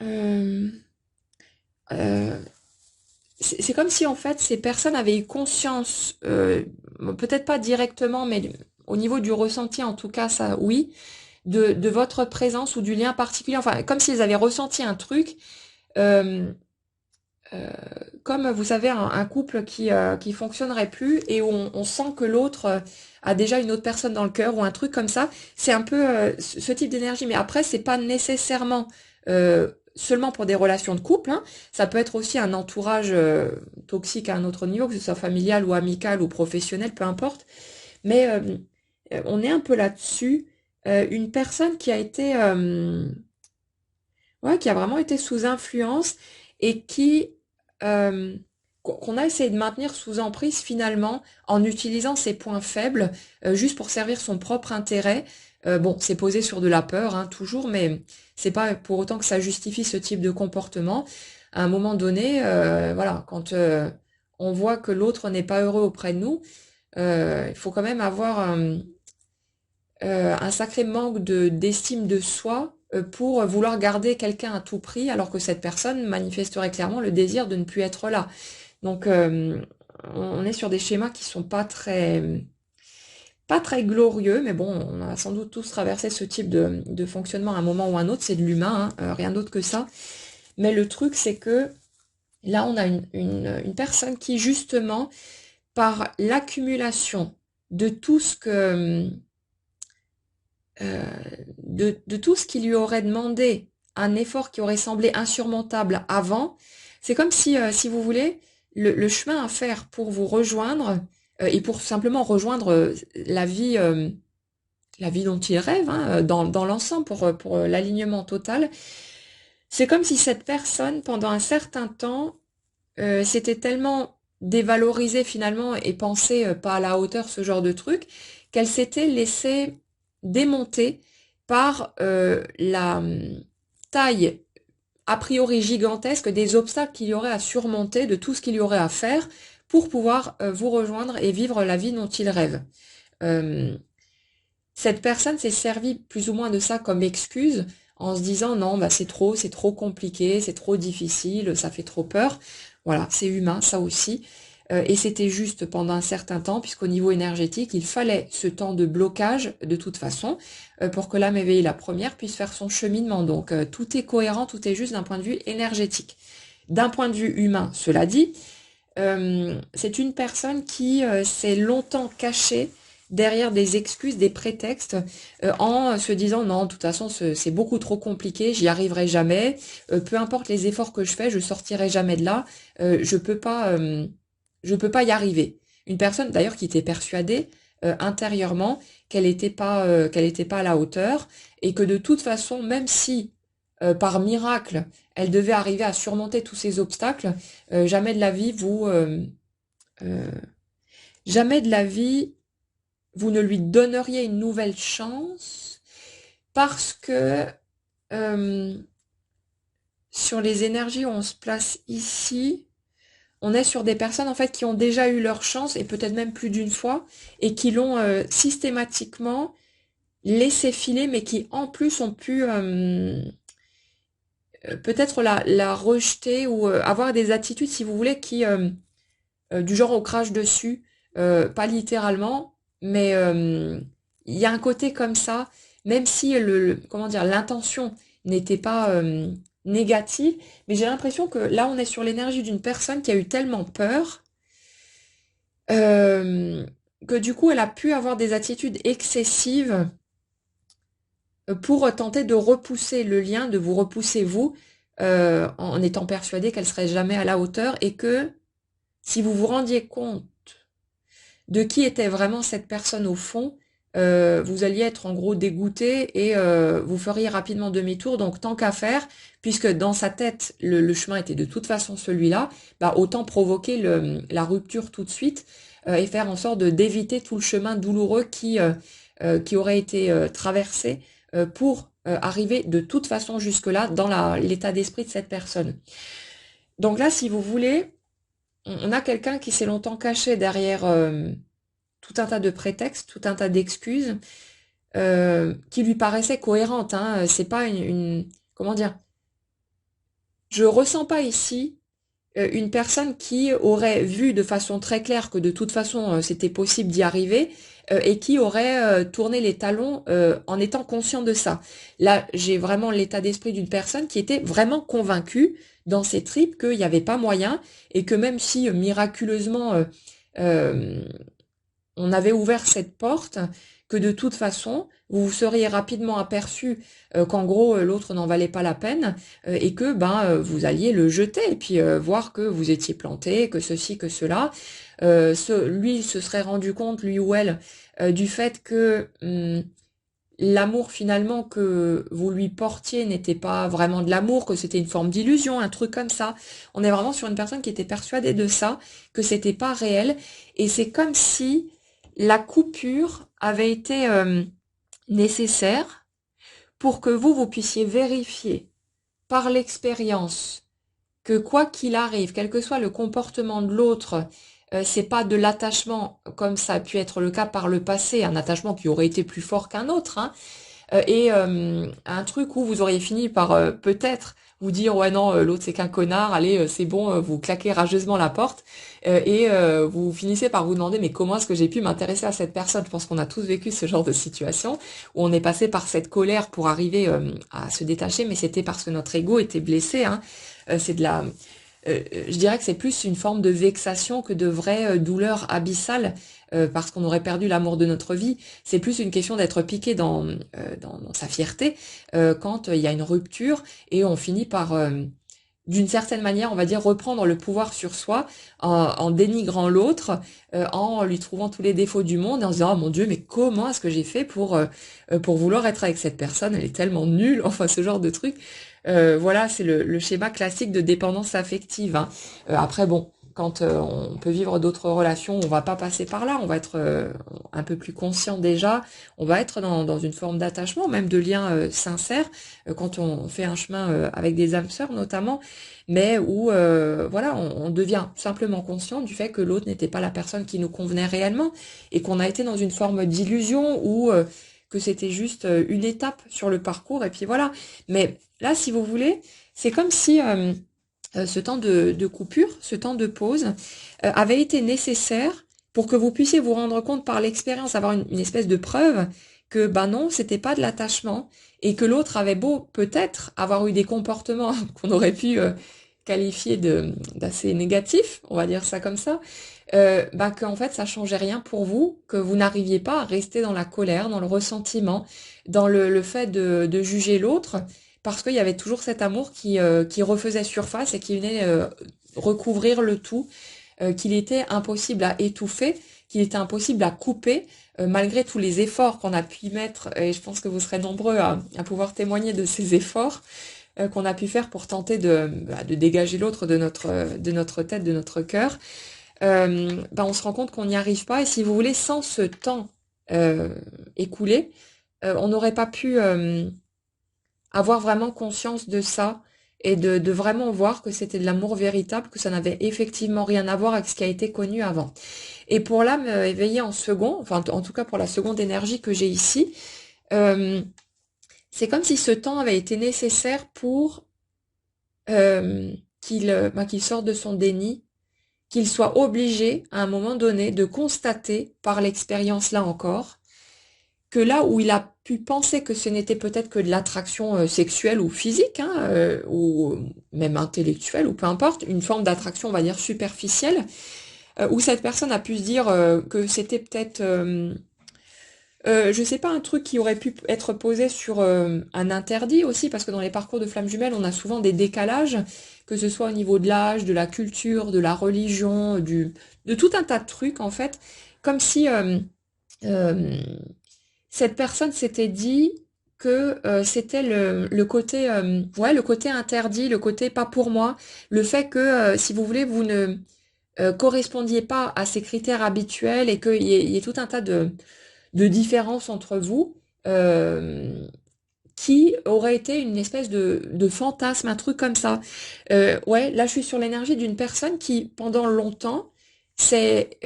euh, euh, c'est comme si en fait ces personnes avaient eu conscience, bon, peut-être pas directement, mais au niveau du ressenti en tout cas, ça oui, de votre présence ou du lien particulier, enfin comme s'ils avaient ressenti un truc, euh, euh, comme vous savez un couple qui fonctionnerait plus et où on sent que l'autre a déjà une autre personne dans le cœur ou un truc comme ça, c'est un peu ce type d'énergie. Mais après, c'est pas nécessairement seulement pour des relations de couple, hein. Ça peut être aussi un entourage toxique à un autre niveau, que ce soit familial ou amical ou professionnel, peu importe. Mais on est un peu là-dessus. Une personne qui a été, ouais, qui a vraiment été sous influence et euh, qu'on a essayé de maintenir sous emprise finalement en utilisant ses points faibles juste pour servir son propre intérêt. Bon, c'est posé sur de la peur, hein, toujours, mais c'est pas pour autant que ça justifie ce type de comportement. À un moment donné, voilà, quand on voit que l'autre n'est pas heureux auprès de nous, il faut quand même avoir un sacré manque d'estime de soi pour vouloir garder quelqu'un à tout prix, alors que cette personne manifesterait clairement le désir de ne plus être là. Donc, on est sur des schémas qui sont pas très glorieux, mais bon, on a sans doute tous traversé ce type de fonctionnement à un moment ou à un autre, c'est de l'humain, hein, rien d'autre que ça. Mais le truc, c'est que là, on a une personne qui, justement, par l'accumulation de tout ce que euh, de tout ce qui lui aurait demandé un effort qui aurait semblé insurmontable avant, c'est comme si, si vous voulez, le chemin à faire pour vous rejoindre et pour simplement rejoindre la vie dont il rêve, hein, dans l'ensemble, pour l'alignement total, c'est comme si cette personne, pendant un certain temps, s'était tellement dévalorisée finalement et pensait pas à la hauteur, ce genre de truc, qu'elle s'était laissée démonter par la taille a priori gigantesque des obstacles qu'il y aurait à surmonter, de tout ce qu'il y aurait à faire pour pouvoir vous rejoindre et vivre la vie dont il rêve. Euh, Cette personne s'est servie plus ou moins de ça comme excuse en se disant non, bah c'est trop compliqué, c'est trop difficile, ça fait trop peur. Voilà, c'est humain, ça aussi. Et c'était juste pendant un certain temps, puisqu'au niveau énergétique, il fallait ce temps de blocage de toute façon pour que l'âme éveillée, la première, puisse faire son cheminement. Donc tout est cohérent, tout est juste d'un point de vue énergétique. D'un point de vue humain, cela dit, c'est une personne qui s'est longtemps cachée derrière des excuses, des prétextes, en se disant non, de toute façon, c'est beaucoup trop compliqué, j'y arriverai jamais, peu importe les efforts que je fais, je sortirai jamais de là, je peux pas y arriver. Une personne d'ailleurs qui était persuadée intérieurement qu'elle était pas à la hauteur et que de toute façon, même si par miracle elle devait arriver à surmonter tous ces obstacles, jamais de la vie euh, jamais de la vie vous ne lui donneriez une nouvelle chance parce que euh, sur les énergies où on se place ici, on est sur des personnes en fait qui ont déjà eu leur chance et peut-être même plus d'une fois et qui l'ont systématiquement laissé filer mais qui en plus ont pu peut-être la rejeter ou avoir des attitudes si vous voulez qui du genre on crache dessus, pas littéralement, mais il y a un côté comme ça, même si comment dire, l'intention n'était pas négative, mais j'ai l'impression que là on est sur l'énergie d'une personne qui a eu tellement peur euh, que du coup elle a pu avoir des attitudes excessives pour tenter de repousser le lien, de vous repousser vous, en étant persuadé qu'elle serait jamais à la hauteur et que si vous vous rendiez compte de qui était vraiment cette personne au fond, vous alliez être en gros dégoûté et vous feriez rapidement demi-tour. Donc tant qu'à faire, puisque dans sa tête le chemin était de toute façon celui-là, bah autant provoquer la rupture tout de suite et faire en sorte d'éviter tout le chemin douloureux qui aurait été traversé pour arriver de toute façon jusque-là dans l'état d'esprit de cette personne. Donc là, si vous voulez, on a quelqu'un qui s'est longtemps caché derrière tout un tas de prétextes, tout un tas d'excuses qui lui paraissaient cohérentes. Hein. C'est pas comment dire, je ressens pas ici une personne qui aurait vu de façon très claire que de toute façon c'était possible d'y arriver et qui aurait tourné les talons en étant conscient de ça. Là, j'ai vraiment l'état d'esprit d'une personne qui était vraiment convaincue dans ses tripes qu'il n'y avait pas moyen et que même si miraculeusement euh, on avait ouvert cette porte, que de toute façon, vous vous seriez rapidement aperçu qu'en gros l'autre n'en valait pas la peine et que vous alliez le jeter et puis voir que vous étiez planté, que ceci, que cela. Lui se serait rendu compte, lui ou elle, du fait que l'amour finalement que vous lui portiez n'était pas vraiment de l'amour, que c'était une forme d'illusion, un truc comme ça. On est vraiment sur une personne qui était persuadée de ça, que c'était pas réel et c'est comme si la coupure avait été nécessaire pour que vous puissiez vérifier par l'expérience que quoi qu'il arrive, quel que soit le comportement de l'autre, c'est pas de l'attachement comme ça a pu être le cas par le passé, un attachement qui aurait été plus fort qu'un autre, hein, et un truc où vous auriez fini par peut-être vous dire ouais non l'autre c'est qu'un connard, allez c'est bon, vous claquez rageusement la porte et vous finissez par vous demander mais comment est-ce que j'ai pu m'intéresser à cette personne. Je pense qu'on a tous vécu ce genre de situation où on est passé par cette colère pour arriver à se détacher, mais c'était parce que notre ego était blessé, hein. C'est de la je dirais que c'est plus une forme de vexation que de vraie douleur abyssale parce qu'on aurait perdu l'amour de notre vie. C'est plus une question d'être piqué dans sa fierté quand il y a une rupture et on finit par, d'une certaine manière, on va dire, reprendre le pouvoir sur soi en dénigrant l'autre, en lui trouvant tous les défauts du monde et en se disant, oh mon Dieu, mais comment est-ce que j'ai fait pour vouloir être avec cette personne? Elle est tellement nulle, enfin ce genre de truc. Voilà, c'est le schéma classique de dépendance affective, hein. Après, bon, quand on peut vivre d'autres relations, on va pas passer par là, on va être un peu plus conscient déjà, on va être dans une forme d'attachement, même de lien sincère, quand on fait un chemin avec des âmes sœurs notamment, mais où voilà, on devient simplement conscient du fait que l'autre n'était pas la personne qui nous convenait réellement, et qu'on a été dans une forme d'illusion où que c'était juste une étape sur le parcours, et puis voilà. Mais là, si vous voulez, c'est comme si ce temps de coupure, ce temps de pause, avait été nécessaire pour que vous puissiez vous rendre compte par l'expérience, avoir une espèce de preuve que ben non, c'était pas de l'attachement et que l'autre avait beau peut-être avoir eu des comportements qu'on aurait pu qualifier d'assez négatifs, on va dire ça comme ça, qu'en fait ça changeait rien pour vous, que vous n'arriviez pas à rester dans la colère, dans le ressentiment, dans le fait de juger l'autre, parce qu'il y avait toujours cet amour qui refaisait surface et qui venait recouvrir le tout, qu'il était impossible à étouffer, qu'il était impossible à couper, malgré tous les efforts qu'on a pu y mettre, et je pense que vous serez nombreux à pouvoir témoigner de ces efforts qu'on a pu faire pour tenter de dégager l'autre de notre tête, de notre cœur. On se rend compte qu'on n'y arrive pas, et si vous voulez, sans ce temps écoulé, on n'aurait pas pu avoir vraiment conscience de ça et de vraiment voir que c'était de l'amour véritable, que ça n'avait effectivement rien à voir avec ce qui a été connu avant. Et pour l'âme éveillée en second, enfin en tout cas pour la seconde énergie que j'ai ici, c'est comme si ce temps avait été nécessaire pour qu'il sorte de son déni, qu'il soit obligé à un moment donné de constater par l'expérience là encore que là où il a pu penser que ce n'était peut-être que de l'attraction sexuelle ou physique, hein, ou même intellectuelle, ou peu importe, une forme d'attraction, on va dire, superficielle, où cette personne a pu se dire que c'était peut-être Je sais pas, un truc qui aurait pu être posé sur un interdit aussi, parce que dans les parcours de flammes jumelles, on a souvent des décalages, que ce soit au niveau de l'âge, de la culture, de la religion, de tout un tas de trucs en fait, comme si euh, cette personne s'était dit que c'était le côté ouais, le côté interdit, le côté pas pour moi, le fait que si vous voulez vous ne correspondiez pas à ces critères habituels et qu'il y ait tout un tas de différences entre vous qui aurait été une espèce de fantasme, un truc comme ça. Ouais, là je suis sur l'énergie d'une personne qui pendant longtemps s'est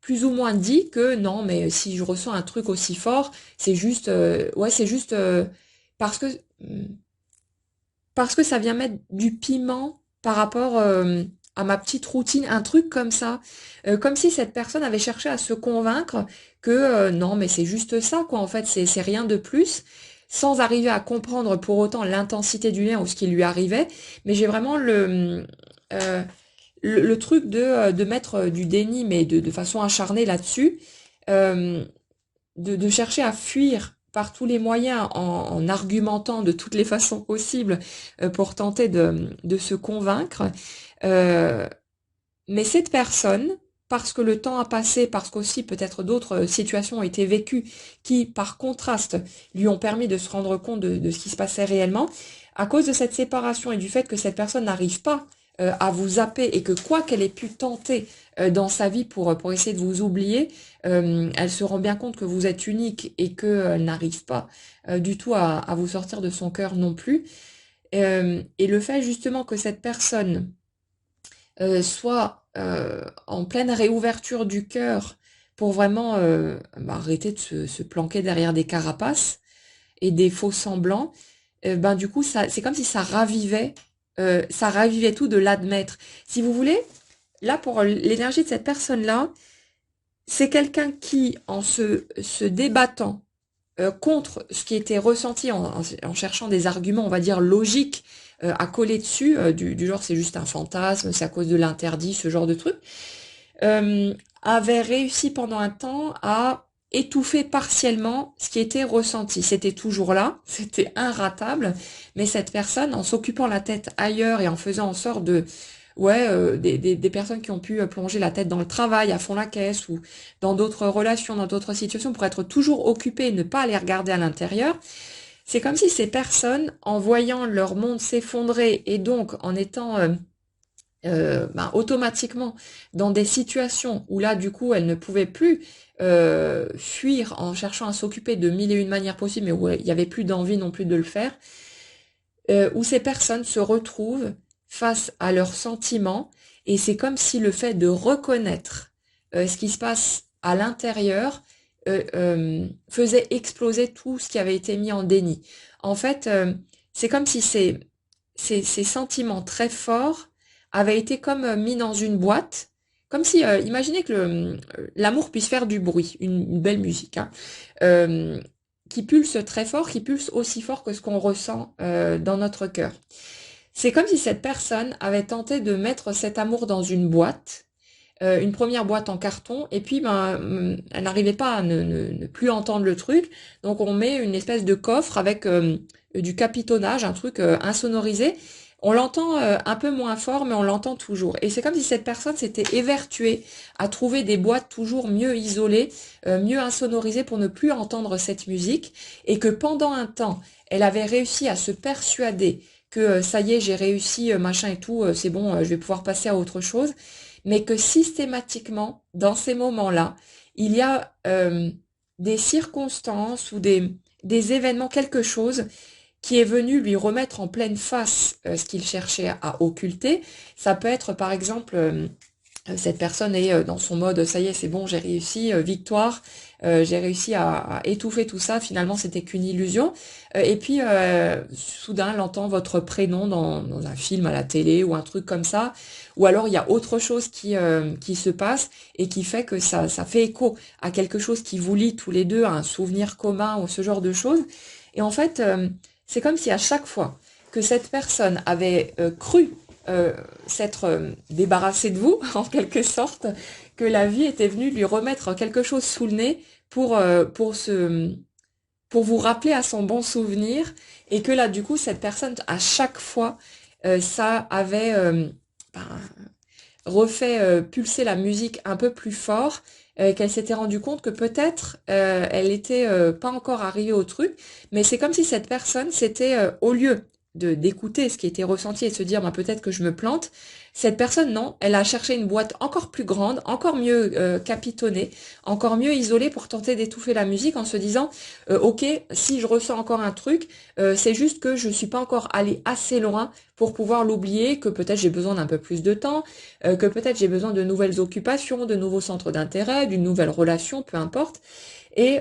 plus ou moins dit que non, mais si je ressens un truc aussi fort, c'est juste, ouais, c'est juste parce que parce que ça vient mettre du piment par rapport à ma petite routine, un truc comme ça. Comme si cette personne avait cherché à se convaincre que non, mais c'est juste ça, quoi, en fait, c'est rien de plus, sans arriver à comprendre pour autant l'intensité du lien ou ce qui lui arrivait. Mais j'ai vraiment euh, le truc de mettre du déni, mais de façon acharnée là-dessus, euh, de chercher à fuir par tous les moyens en argumentant de toutes les façons possibles pour tenter de se convaincre. Euh, mais cette personne, parce que le temps a passé, parce qu'aussi peut-être d'autres situations ont été vécues qui, par contraste, lui ont permis de se rendre compte de ce qui se passait réellement, à cause de cette séparation et du fait que cette personne n'arrive pas à vous zapper et que quoi qu'elle ait pu tenter dans sa vie pour essayer de vous oublier, elle se rend bien compte que vous êtes unique et qu'elle n'arrive pas du tout à vous sortir de son cœur non plus. Et le fait justement que cette personne soit en pleine réouverture du cœur pour vraiment arrêter de se planquer derrière des carapaces et des faux semblants, ben du coup c'est comme si ça ravivait tout de l'admettre. Si vous voulez, là pour l'énergie de cette personne-là, c'est quelqu'un qui, en se débattant contre ce qui était ressenti en cherchant des arguments, on va dire, logiques à coller dessus, du genre c'est juste un fantasme, c'est à cause de l'interdit, ce genre de truc, avait réussi pendant un temps à étouffer partiellement ce qui était ressenti. C'était toujours là, c'était inratable, mais cette personne, en s'occupant la tête ailleurs et en faisant en sorte de ouais, des personnes qui ont pu plonger la tête dans le travail à fond la caisse ou dans d'autres relations, dans d'autres situations pour être toujours occupées et ne pas aller regarder à l'intérieur. C'est comme si ces personnes, en voyant leur monde s'effondrer et donc en étant automatiquement dans des situations où là du coup elles ne pouvaient plus fuir en cherchant à s'occuper de mille et une manières possibles, mais où il n'y avait plus d'envie non plus de le faire, où ces personnes se retrouvent face à leurs sentiments et c'est comme si le fait de reconnaître ce qui se passe à l'intérieur faisait exploser tout ce qui avait été mis en déni. En fait, c'est comme si ces sentiments très forts avaient été comme mis dans une boîte, comme si, imaginez que l'amour puisse faire du bruit, une belle musique, hein, euh, qui pulse très fort, qui pulse aussi fort que ce qu'on ressent dans notre cœur. C'est comme si cette personne avait tenté de mettre cet amour dans une boîte, une première boîte en carton, et puis elle n'arrivait pas à ne plus entendre le truc, donc on met une espèce de coffre avec du capitonnage, un truc insonorisé. On l'entend un peu moins fort, mais on l'entend toujours. Et c'est comme si cette personne s'était évertuée à trouver des boîtes toujours mieux isolées, mieux insonorisées pour ne plus entendre cette musique, et que pendant un temps, elle avait réussi à se persuader que ça y est, j'ai réussi, machin et tout, c'est bon, je vais pouvoir passer à autre chose, mais que systématiquement, dans ces moments-là, il y a des circonstances ou des événements, quelque chose qui est venu lui remettre en pleine face ce qu'il cherchait à occulter. Ça peut être par exemple cette personne est dans son mode ça y est c'est bon j'ai réussi victoire j'ai réussi à étouffer tout ça finalement c'était qu'une illusion et puis soudain elle entend votre prénom dans un film à la télé ou un truc comme ça ou alors il y a autre chose qui se passe et qui fait que ça fait écho à quelque chose qui vous lie tous les deux à un souvenir commun ou ce genre de choses et en fait c'est comme si à chaque fois que cette personne avait cru s'être débarrassé de vous, en quelque sorte, que la vie était venue lui remettre quelque chose sous le nez pour vous rappeler à son bon souvenir, et que là, du coup, cette personne, à chaque fois, ça avait ben, refait pulser la musique un peu plus fort, qu'elle s'était rendue compte que peut-être elle était pas encore arrivée au truc, mais c'est comme si cette personne, c'était au lieu d'écouter ce qui était ressenti et de se dire bah, peut-être que je me plante, cette personne non, elle a cherché une boîte encore plus grande, encore mieux capitonnée, encore mieux isolée pour tenter d'étouffer la musique en se disant ok, si je ressens encore un truc, c'est juste que je suis pas encore allée assez loin pour pouvoir l'oublier, que peut-être j'ai besoin d'un peu plus de temps, que peut-être j'ai besoin de nouvelles occupations, de nouveaux centres d'intérêt, d'une nouvelle relation, peu importe. Et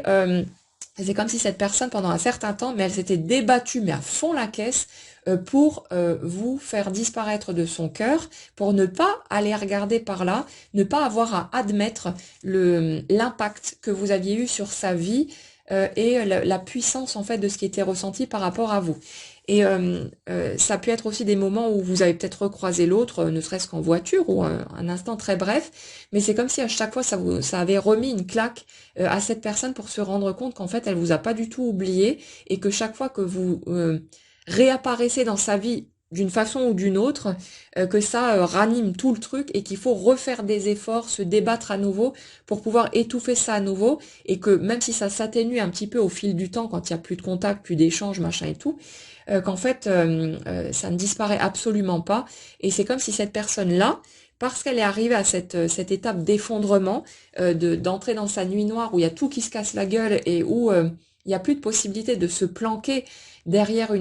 c'est comme si cette personne, pendant un certain temps, mais elle s'était débattue, mais à fond la caisse, pour vous faire disparaître de son cœur, pour ne pas aller regarder par là, ne pas avoir à admettre l'impact que vous aviez eu sur sa vie et la puissance en fait de ce qui était ressenti par rapport à vous. Et ça a pu être aussi des moments où vous avez peut-être recroisé l'autre, ne serait-ce qu'en voiture ou un instant très bref, mais c'est comme si à chaque fois ça avait remis une claque à cette personne pour se rendre compte qu'en fait elle vous a pas du tout oublié et que chaque fois que vous réapparaissez dans sa vie d'une façon ou d'une autre, que ça ranime tout le truc et qu'il faut refaire des efforts, se débattre à nouveau pour pouvoir étouffer ça à nouveau, et que même si ça s'atténue un petit peu au fil du temps quand il y a plus de contact, plus d'échanges, machin et tout, qu'en fait ça ne disparaît absolument pas, et c'est comme si cette personne-là, parce qu'elle est arrivée à cette étape d'effondrement, d'entrer dans sa nuit noire où il y a tout qui se casse la gueule et où il n'y a plus de possibilité de se planquer derrière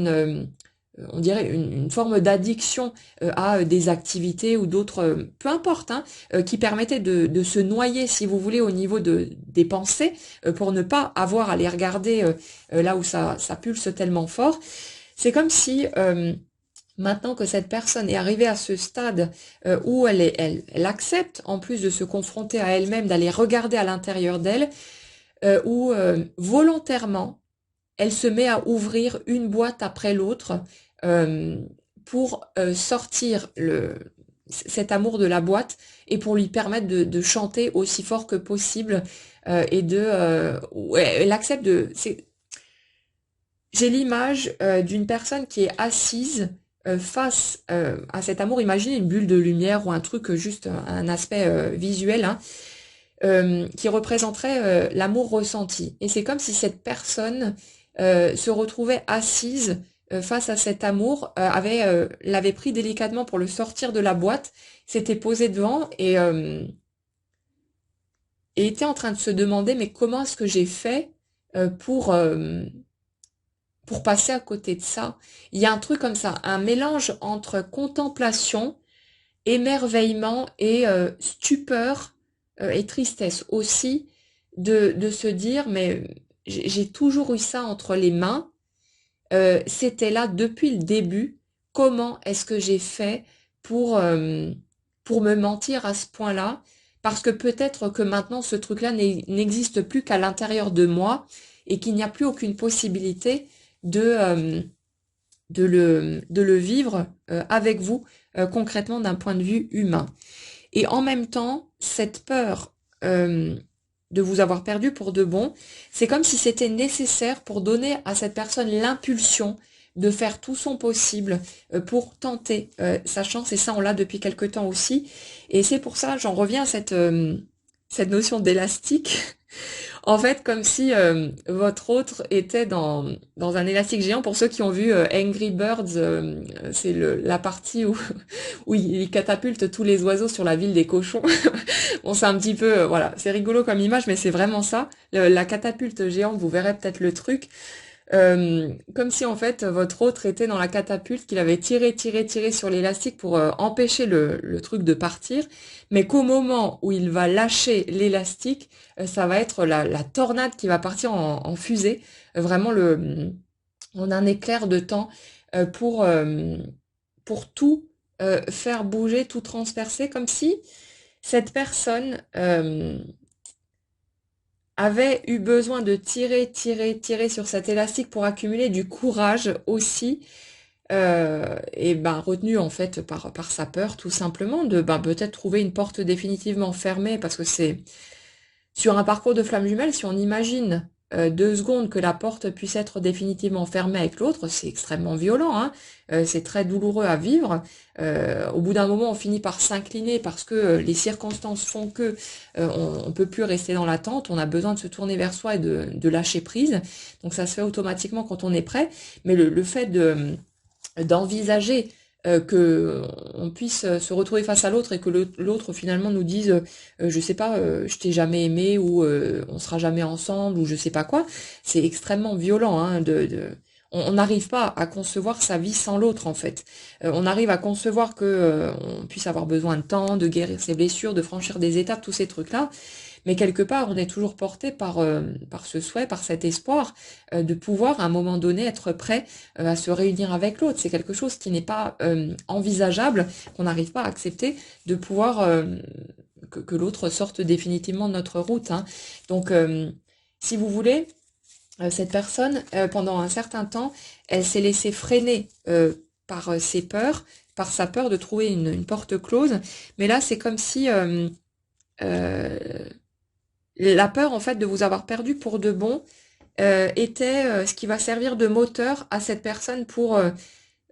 on dirait une forme d'addiction à des activités ou d'autres, peu importe, hein, qui permettaient de se noyer, si vous voulez, au niveau des pensées, pour ne pas avoir à les regarder là où ça pulse tellement fort. C'est comme si maintenant que cette personne est arrivée à ce stade où elle accepte, en plus de se confronter à elle-même, d'aller regarder à l'intérieur d'elle, où volontairement, elle se met à ouvrir une boîte après l'autre euh, pour sortir cet amour de la boîte et pour lui permettre de chanter aussi fort que possible et ouais, elle accepte j'ai l'image d'une personne qui est assise face à cet amour. Imaginez une bulle de lumière ou un truc, juste un aspect visuel, hein, qui représenterait l'amour ressenti. Et c'est comme si cette personne se retrouvait assise face à cet amour, l'avait pris délicatement pour le sortir de la boîte, s'était posée devant et était en train de se demander mais comment est-ce que j'ai fait euh, pour, euh, pour passer à côté de ça. Il y a un truc comme ça, un mélange entre contemplation, émerveillement et stupeur et tristesse aussi, de se dire, mais j'ai toujours eu ça entre les mains, c'était là depuis le début, comment est-ce que j'ai fait pour me mentir à ce point-là? Parce que peut-être que maintenant ce truc-là n'existe plus qu'à l'intérieur de moi et qu'il n'y a plus aucune possibilité de, euh, de le vivre avec vous concrètement d'un point de vue humain. Et en même temps, cette peur de vous avoir perdu pour de bon, c'est comme si c'était nécessaire pour donner à cette personne l'impulsion de faire tout son possible pour tenter sa chance, et ça on l'a depuis quelque temps aussi. Et c'est pour ça, j'en reviens à cette notion d'élastique. En fait, comme si votre autre était dans un élastique géant. Pour ceux qui ont vu Angry Birds, c'est la partie où, où il catapulte tous les oiseaux sur la ville des cochons. Bon, c'est un petit peu, voilà, c'est rigolo comme image, mais c'est vraiment ça. La catapulte géante, vous verrez peut-être le truc. Comme si en fait votre autre était dans la catapulte, qu'il avait tiré sur l'élastique pour empêcher le truc de partir, mais qu'au moment où il va lâcher l'élastique, ça va être la tornade qui va partir en fusée, vraiment en un éclair de temps euh, pour, euh, pour tout faire bouger, tout transpercer, comme si cette personne avait eu besoin de tirer sur cet élastique pour accumuler du courage aussi, et ben retenu en fait par sa peur tout simplement de ben peut-être trouver une porte définitivement fermée, parce que Sur un parcours de flamme jumelle, si on imagine 2 secondes que la porte puisse être définitivement fermée avec l'autre, c'est extrêmement violent, hein. C'est très douloureux à vivre. Au bout d'un moment, on finit par s'incliner parce que les circonstances font que on peut plus rester dans l'attente, on a besoin de se tourner vers soi et de lâcher prise. Donc ça se fait automatiquement quand on est prêt. Mais le fait d'envisager que on puisse se retrouver face à l'autre et que l'autre finalement nous dise je sais pas, je t'ai jamais aimé, ou on sera jamais ensemble, ou je sais pas quoi, c'est extrêmement violent, hein, on n'arrive pas à concevoir sa vie sans l'autre en fait. On arrive à concevoir que on puisse avoir besoin de temps, de guérir ses blessures, de franchir des étapes, tous ces trucs-là. Mais quelque part, on est toujours porté par ce souhait, par cet espoir de pouvoir à un moment donné être prêt à se réunir avec l'autre. C'est quelque chose qui n'est pas envisageable, qu'on n'arrive pas à accepter, de pouvoir que l'autre sorte définitivement de notre route, hein. Donc, si vous voulez, cette personne, pendant un certain temps, elle s'est laissée freiner par ses peurs, par sa peur de trouver une porte close. Mais là, c'est comme si la peur, en fait, de vous avoir perdu pour de bon était ce qui va servir de moteur à cette personne pour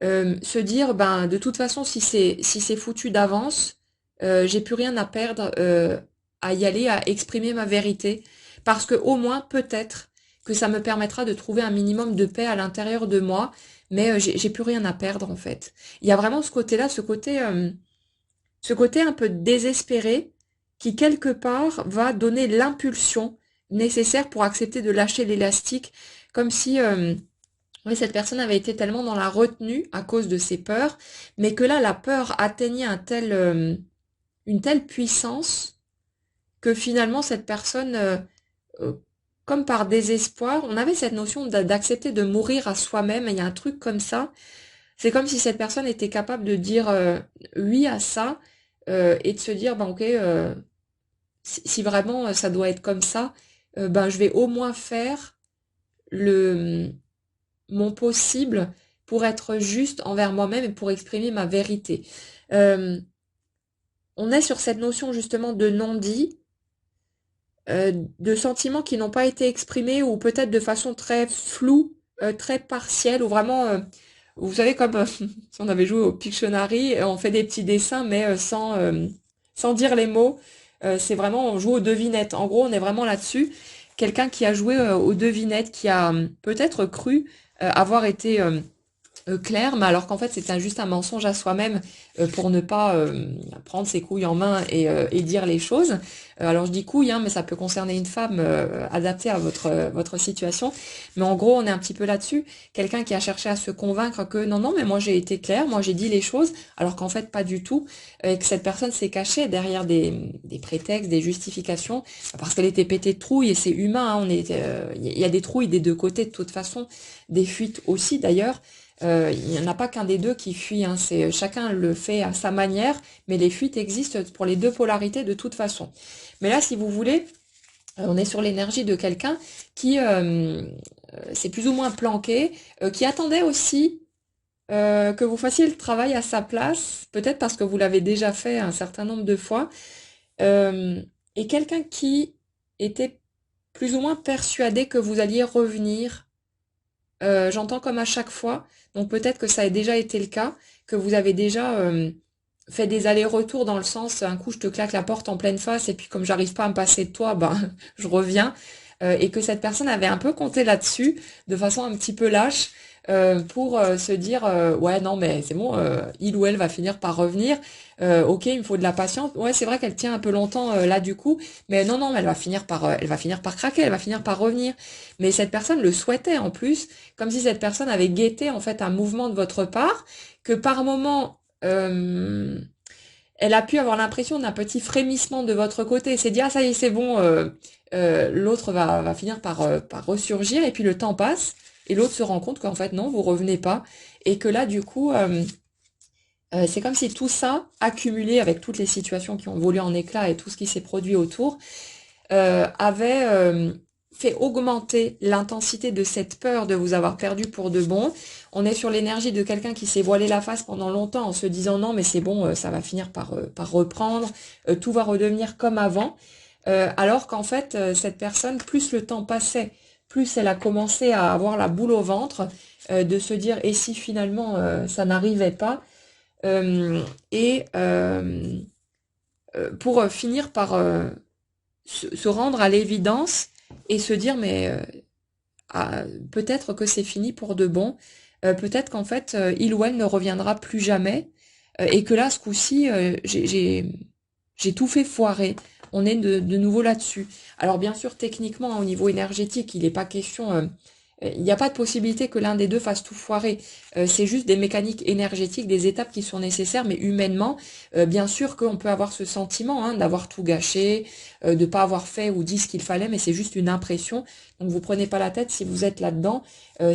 se dire, ben, de toute façon, si c'est foutu d'avance, j'ai plus rien à perdre à y aller, à exprimer ma vérité, parce que au moins, peut-être, que ça me permettra de trouver un minimum de paix à l'intérieur de moi, mais j'ai plus rien à perdre, en fait. Il y a vraiment ce côté-là, ce côté un peu désespéré, qui quelque part va donner l'impulsion nécessaire pour accepter de lâcher l'élastique, comme si oui, cette personne avait été tellement dans la retenue à cause de ses peurs, mais que là, la peur atteignait une telle puissance que finalement, cette personne, euh, comme par désespoir, on avait cette notion d'accepter de mourir à soi-même, et il y a un truc comme ça. C'est comme si cette personne était capable de dire oui à ça, et de se dire, ben ok, si vraiment ça doit être comme ça, ben je vais au moins faire le mon possible pour être juste envers moi-même et pour exprimer ma vérité. Euh, on est sur cette notion justement de non-dit, de sentiments qui n'ont pas été exprimés, ou peut-être de façon très floue, très partielle, ou vraiment, vous savez, comme si on avait joué au Pictionary, on fait des petits dessins, mais sans dire les mots. C'est vraiment, on joue aux devinettes. En gros, on est vraiment là-dessus. Quelqu'un qui a joué aux devinettes, qui a peut-être cru avoir été clair, mais alors qu'en fait c'était juste un mensonge à soi-même pour ne pas prendre ses couilles en main et dire les choses. Alors je dis couilles, hein, mais ça peut concerner une femme adaptée à votre situation. Mais en gros, on est un petit peu là-dessus. Quelqu'un qui a cherché à se convaincre que non, non, mais moi j'ai été claire, moi j'ai dit les choses, alors qu'en fait pas du tout, et que cette personne s'est cachée derrière des prétextes, des justifications, parce qu'elle était pétée de trouille, et c'est humain, hein, il y a des trouilles des deux côtés de toute façon, des fuites aussi d'ailleurs. Il n'y en a pas qu'un des deux qui fuit, hein, chacun le fait à sa manière, mais les fuites existent pour les deux polarités de toute façon. Mais là, si vous voulez, on est sur l'énergie de quelqu'un qui s'est plus ou moins planqué, qui attendait aussi que vous fassiez le travail à sa place, peut-être parce que vous l'avez déjà fait un certain nombre de fois, euh, et quelqu'un qui était plus ou moins persuadé que vous alliez revenir. J'entends comme à chaque fois, donc peut-être que ça a déjà été le cas, que vous avez déjà fait des allers-retours dans le sens, un coup je te claque la porte en pleine face, et puis comme j'arrive pas à me passer de toi, ben je reviens, et que cette personne avait un peu compté là-dessus, de façon un petit peu lâche, pour se dire ouais non mais c'est bon, il ou elle va finir par revenir, ok il me faut de la patience, ouais c'est vrai qu'elle tient un peu longtemps là du coup, mais non non mais elle va finir par craquer, elle va finir par revenir. Mais cette personne le souhaitait en plus, comme si cette personne avait guetté en fait un mouvement de votre part, que par moment elle a pu avoir l'impression d'un petit frémissement de votre côté, c'est dire ah ça y est c'est bon, l'autre va finir par ressurgir, et puis le temps passe et l'autre se rend compte qu'en fait non vous revenez pas, et que là du coup c'est comme si tout ça accumulé avec toutes les situations qui ont volé en éclats et tout ce qui s'est produit autour avait fait augmenter l'intensité de cette peur de vous avoir perdu pour de bon. On est sur l'énergie de quelqu'un qui s'est voilé la face pendant longtemps en se disant non mais c'est bon, ça va finir par reprendre, tout va redevenir comme avant. Alors qu'en fait, cette personne, plus le temps passait, plus elle a commencé à avoir la boule au ventre, de se dire, et si finalement ça n'arrivait pas, euh, et pour finir par se rendre à l'évidence et se dire, mais peut-être que c'est fini pour de bon, peut-être qu'en fait, il ou elle ne reviendra plus jamais, et que là, ce coup-ci, j'ai tout fait foirer. On est de nouveau là-dessus. Alors bien sûr, techniquement, hein, au niveau énergétique, il n'est pas question, il n'y a pas de possibilité que l'un des deux fasse tout foirer. C'est juste des mécaniques énergétiques, des étapes qui sont nécessaires, mais humainement, bien sûr qu'on peut avoir ce sentiment hein, d'avoir tout gâché, de ne pas avoir fait ou dit ce qu'il fallait, mais c'est juste une impression. Donc vous prenez pas la tête si vous êtes là-dedans.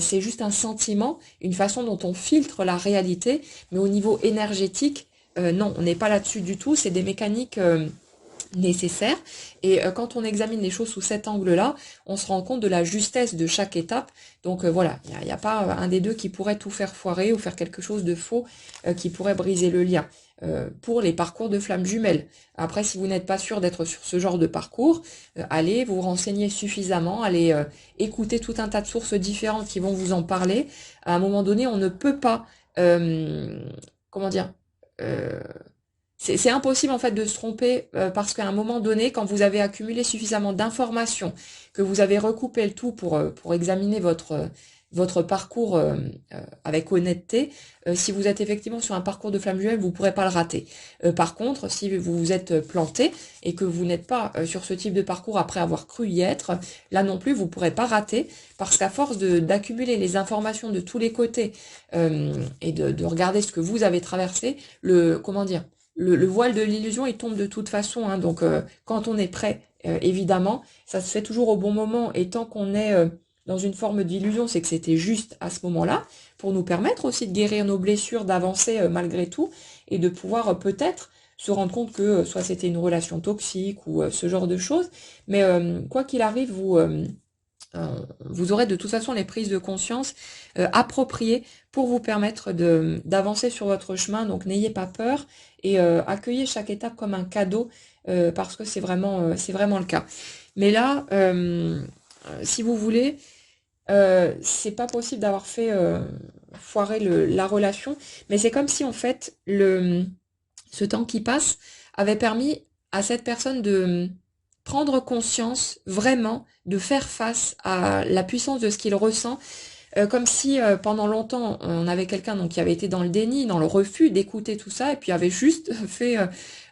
C'est juste un sentiment, une façon dont on filtre la réalité, mais au niveau énergétique, non, on n'est pas là-dessus du tout. C'est des mécaniques nécessaire. Et quand on examine les choses sous cet angle-là, on se rend compte de la justesse de chaque étape. Donc voilà, il n'y a pas un des deux qui pourrait tout faire foirer ou faire quelque chose de faux qui pourrait briser le lien. Pour les parcours de flammes jumelles. Après, si vous n'êtes pas sûr d'être sur ce genre de parcours, allez vous renseigner suffisamment, allez écouter tout un tas de sources différentes qui vont vous en parler. À un moment donné, on ne peut pas, comment dire, euh, c'est impossible en fait de se tromper parce qu'à un moment donné, quand vous avez accumulé suffisamment d'informations, que vous avez recoupé le tout pour examiner votre parcours avec honnêteté, si vous êtes effectivement sur un parcours de flamme jumelle, vous ne pourrez pas le rater. Par contre, si vous vous êtes planté et que vous n'êtes pas sur ce type de parcours après avoir cru y être, là non plus, vous ne pourrez pas rater parce qu'à force d'accumuler les informations de tous les côtés et de regarder ce que vous avez traversé, comment dire, le voile de l'illusion, il tombe de toute façon. Hein, donc, quand on est prêt, évidemment, ça se fait toujours au bon moment. Et tant qu'on est dans une forme d'illusion, c'est que c'était juste à ce moment-là, pour nous permettre aussi de guérir nos blessures, d'avancer malgré tout, et de pouvoir peut-être se rendre compte que soit c'était une relation toxique ou ce genre de choses. Mais quoi qu'il arrive, vous aurez de toute façon les prises de conscience appropriées pour vous permettre d'avancer sur votre chemin. Donc n'ayez pas peur et accueillez chaque étape comme un cadeau parce que c'est vraiment le cas. Mais là, si vous voulez, c'est pas possible d'avoir fait foirer la relation, mais c'est comme si en fait ce temps qui passe avait permis à cette personne de prendre conscience vraiment, de faire face à la puissance de ce qu'il ressent, comme si pendant longtemps on avait quelqu'un donc qui avait été dans le déni, dans le refus d'écouter tout ça, et puis avait juste fait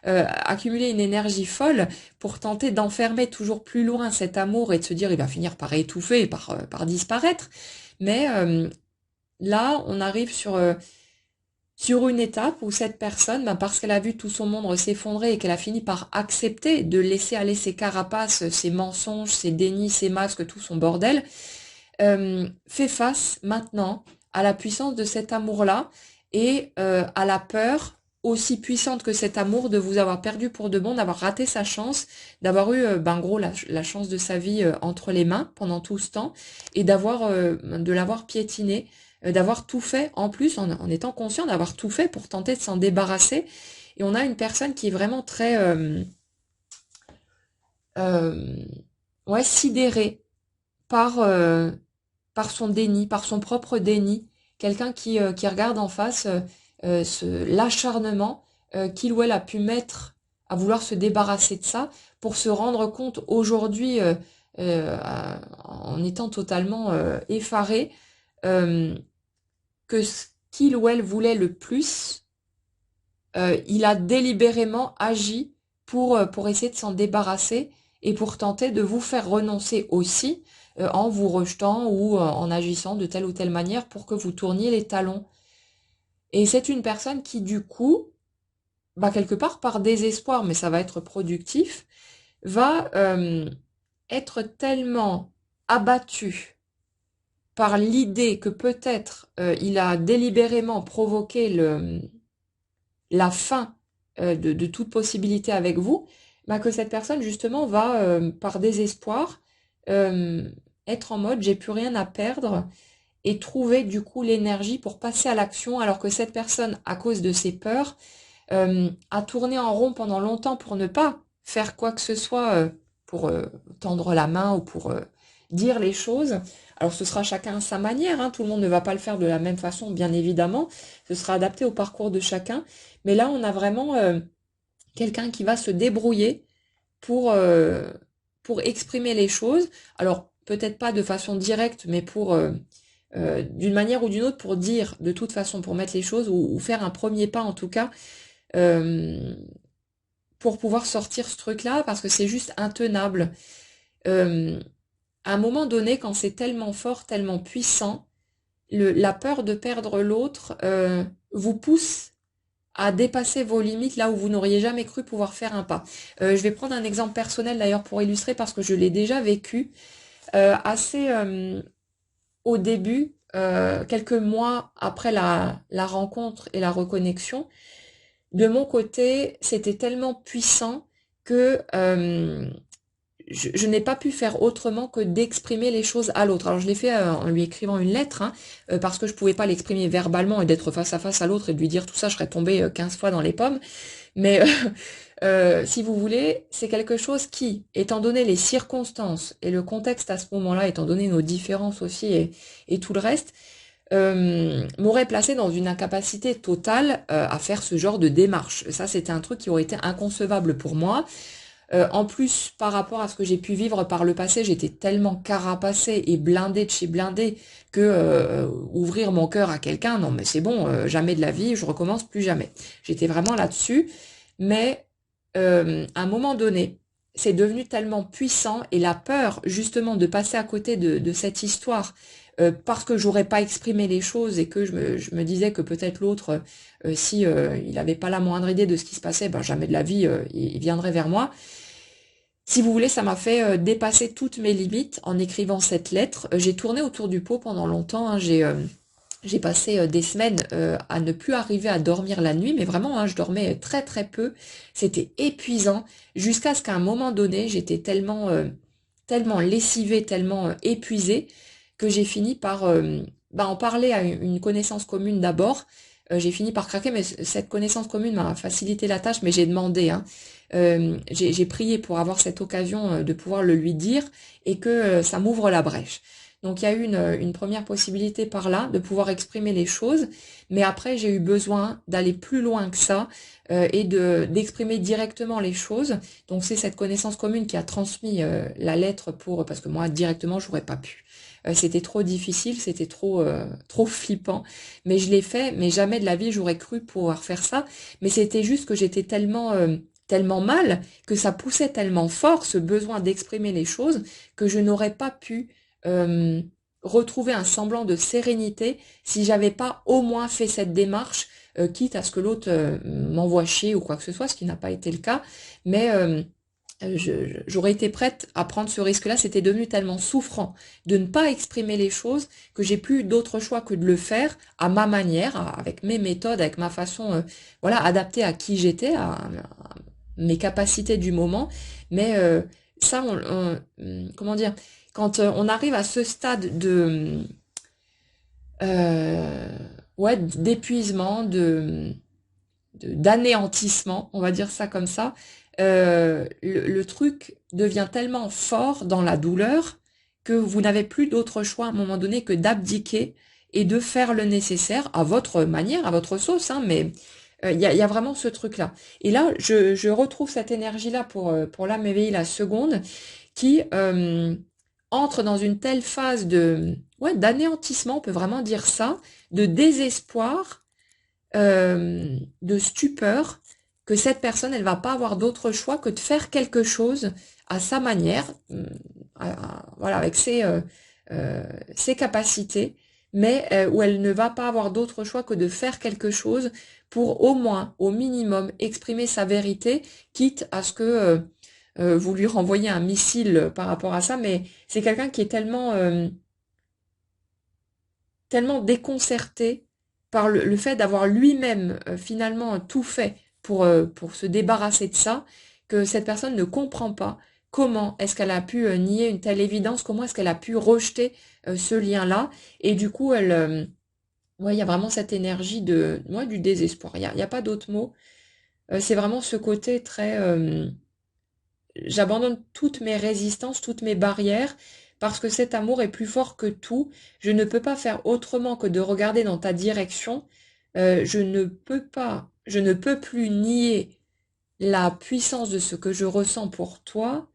accumuler une énergie folle pour tenter d'enfermer toujours plus loin cet amour et de se dire il va finir par étouffer, par disparaître. Mais là, on arrive sur une étape où cette personne, ben, parce qu'elle a vu tout son monde s'effondrer et qu'elle a fini par accepter de laisser aller ses carapaces, ses mensonges, ses dénis, ses masques, tout son bordel, fait face maintenant à la puissance de cet amour-là et à la peur aussi puissante que cet amour de vous avoir perdu pour de bon, d'avoir raté sa chance, d'avoir eu ben, en gros la chance de sa vie entre les mains pendant tout ce temps et de l'avoir piétiné, d'avoir tout fait en plus en étant conscient d'avoir tout fait pour tenter de s'en débarrasser. Et on a une personne qui est vraiment très euh, ouais, sidérée par, par son déni, par son propre déni, quelqu'un qui regarde en face l'acharnement qu'il ou elle a pu mettre à vouloir se débarrasser de ça pour se rendre compte aujourd'hui, en étant totalement effaré, euh, que ce qu'il ou elle voulait le plus, il a délibérément agi pour essayer de s'en débarrasser et pour tenter de vous faire renoncer aussi en vous rejetant ou en agissant de telle ou telle manière pour que vous tourniez les talons. Et c'est une personne qui, du coup, bah, quelque part par désespoir, mais ça va être productif, va être tellement abattu par l'idée que peut-être il a délibérément provoqué la fin de toute possibilité avec vous, bah, que cette personne justement va, par désespoir, euh, être en mode j'ai plus rien à perdre et trouver du coup l'énergie pour passer à l'action alors que cette personne, à cause de ses peurs, a tourné en rond pendant longtemps pour ne pas faire quoi que ce soit pour tendre la main ou pour dire les choses. Alors ce sera chacun à sa manière, hein, tout le monde ne va pas le faire de la même façon, bien évidemment. Ce sera adapté au parcours de chacun. Mais là, on a vraiment quelqu'un qui va se débrouiller pour, euh, pour exprimer les choses. Alors peut-être pas de façon directe, mais pour d'une manière ou d'une autre, pour dire de toute façon, pour mettre les choses, ou faire un premier pas en tout cas, euh, pour pouvoir sortir ce truc-là, parce que c'est juste intenable. Euh, à un moment donné, quand c'est tellement fort, tellement puissant, la peur de perdre l'autre vous pousse à dépasser vos limites là où vous n'auriez jamais cru pouvoir faire un pas. Je vais prendre un exemple personnel d'ailleurs pour illustrer parce que je l'ai déjà vécu assez au début, quelques mois après la rencontre et la reconnexion. De mon côté, c'était tellement puissant que je n'ai pas pu faire autrement que d'exprimer les choses à l'autre. Alors je l'ai fait en lui écrivant une lettre, hein, parce que je pouvais pas l'exprimer verbalement et d'être face à face à l'autre et de lui dire tout ça, je serais tombée 15 fois dans les pommes. Mais si vous voulez, c'est quelque chose qui, étant donné les circonstances et le contexte à ce moment-là, étant donné nos différences aussi et tout le reste, m'aurait placé dans une incapacité totale à faire ce genre de démarche. Ça, c'était un truc qui aurait été inconcevable pour moi. En plus, par rapport à ce que j'ai pu vivre par le passé, j'étais tellement carapacée et blindée de chez blindée que ouvrir mon cœur à quelqu'un, non mais c'est bon, jamais de la vie, je recommence plus jamais. J'étais vraiment là-dessus, mais à un moment donné, c'est devenu tellement puissant et la peur justement de passer à côté de cette histoire parce que j'aurais pas exprimé les choses et que je me disais que peut-être l'autre, si il n'avait pas la moindre idée de ce qui se passait, ben jamais de la vie, il viendrait vers moi. Si vous voulez, ça m'a fait dépasser toutes mes limites en écrivant cette lettre. J'ai tourné autour du pot pendant longtemps, hein. J'ai passé des semaines à ne plus arriver à dormir la nuit, mais vraiment, hein, je dormais très très peu. C'était épuisant, jusqu'à ce qu'à un moment donné, j'étais tellement lessivée, tellement épuisée, que j'ai fini par en parler à une connaissance commune d'abord. J'ai fini par craquer, mais cette connaissance commune m'a facilité la tâche, mais j'ai demandé, hein. J'ai prié pour avoir cette occasion de pouvoir le lui dire et que ça m'ouvre la brèche. Donc il y a eu une première possibilité par là de pouvoir exprimer les choses, mais après j'ai eu besoin d'aller plus loin que ça et d'exprimer directement les choses. Donc c'est cette connaissance commune qui a transmis la lettre parce que moi directement j'aurais pas pu. C'était trop difficile, c'était trop flippant, mais je l'ai fait, mais jamais de la vie j'aurais cru pouvoir faire ça. Mais c'était juste que j'étais tellement mal que ça poussait tellement fort ce besoin d'exprimer les choses que je n'aurais pas pu euh, retrouver un semblant de sérénité si j'avais pas au moins fait cette démarche, quitte à ce que l'autre m'envoie chier ou quoi que ce soit, ce qui n'a pas été le cas, mais j'aurais été prête à prendre ce risque-là. C'était devenu tellement souffrant de ne pas exprimer les choses que j'ai plus d'autre choix que de le faire à ma manière, avec mes méthodes, avec ma façon, voilà, adaptée à qui j'étais, à mes capacités du moment. Mais ça, comment dire, quand on arrive à ce stade euh, ouais, d'épuisement, d'anéantissement, on va dire ça comme ça, le truc devient tellement fort dans la douleur que vous n'avez plus d'autre choix à un moment donné que d'abdiquer et de faire le nécessaire à votre manière, à votre sauce, hein, mais il y a vraiment ce truc-là. Et là, je retrouve cette énergie-là pour l'âme éveillée, la seconde, qui entre dans une telle phase ouais, d'anéantissement, on peut vraiment dire ça, de désespoir, de stupeur, que cette personne, elle va pas avoir d'autre choix que de faire quelque chose à sa manière, voilà, avec ses capacités, mais où elle ne va pas avoir d'autre choix que de faire quelque chose pour au moins, au minimum, exprimer sa vérité, quitte à ce que vous lui renvoyez un missile par rapport à ça, mais c'est quelqu'un qui est tellement déconcerté par le fait d'avoir lui-même finalement tout fait pour se débarrasser de ça, que cette personne ne comprend pas comment est-ce qu'elle a pu nier une telle évidence, comment est-ce qu'elle a pu rejeter ce lien-là, et du coup, ouais, il y a vraiment cette énergie ouais, du désespoir, il y a pas d'autre mot. C'est vraiment ce côté très... j'abandonne toutes mes résistances, toutes mes barrières, parce que cet amour est plus fort que tout. Je ne peux pas faire autrement que de regarder dans ta direction. Je ne peux plus nier la puissance de ce que je ressens pour toi.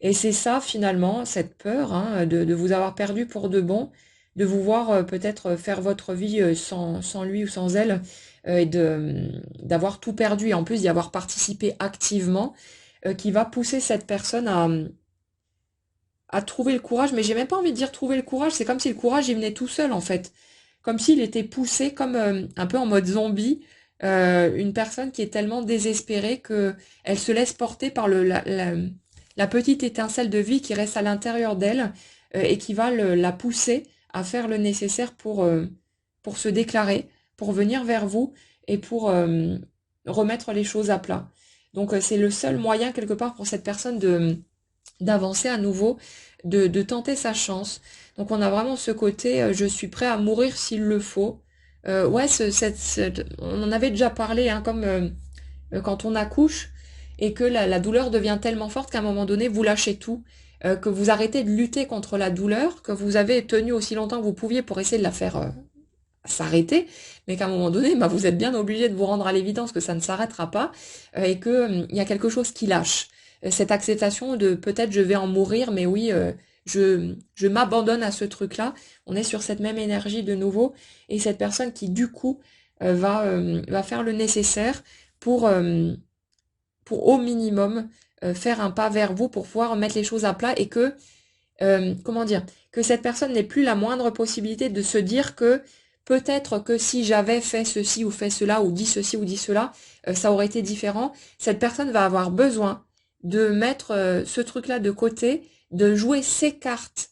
Et c'est ça, finalement, cette peur, hein, de vous avoir perdu pour de bon, de vous voir peut-être faire votre vie sans lui ou sans elle, et d'avoir tout perdu, et en plus d'y avoir participé activement, qui va pousser cette personne à trouver le courage. Mais j'ai même pas envie de dire trouver le courage, c'est comme si le courage, il venait tout seul, en fait. Comme s'il était poussé, comme un peu en mode zombie, une personne qui est tellement désespérée que elle se laisse porter par la petite étincelle de vie qui reste à l'intérieur d'elle, et qui va la pousser à faire le nécessaire pour se déclarer, pour venir vers vous et pour remettre les choses à plat. Donc c'est le seul moyen quelque part pour cette personne d'avancer à nouveau, de tenter sa chance. Donc on a vraiment ce côté, je suis prêt à mourir s'il le faut. Ouais, on en avait déjà parlé, hein, comme quand on accouche et que la douleur devient tellement forte qu'à un moment donné, vous lâchez tout, que vous arrêtez de lutter contre la douleur, que vous avez tenu aussi longtemps que vous pouviez pour essayer de la faire s'arrêter, mais qu'à un moment donné, bah, vous êtes bien obligé de vous rendre à l'évidence que ça ne s'arrêtera pas, et que il y a quelque chose qui lâche. Cette acceptation de peut-être je vais en mourir, mais oui, je m'abandonne à ce truc-là. On est sur cette même énergie de nouveau, et cette personne qui du coup va faire le nécessaire pour, euh, pour au minimum faire un pas vers vous pour pouvoir mettre les choses à plat et que, comment dire, que cette personne n'ait plus la moindre possibilité de se dire que peut-être que si j'avais fait ceci ou fait cela ou dit ceci ou dit cela, ça aurait été différent. Cette personne va avoir besoin de mettre ce truc-là de côté, de jouer ses cartes,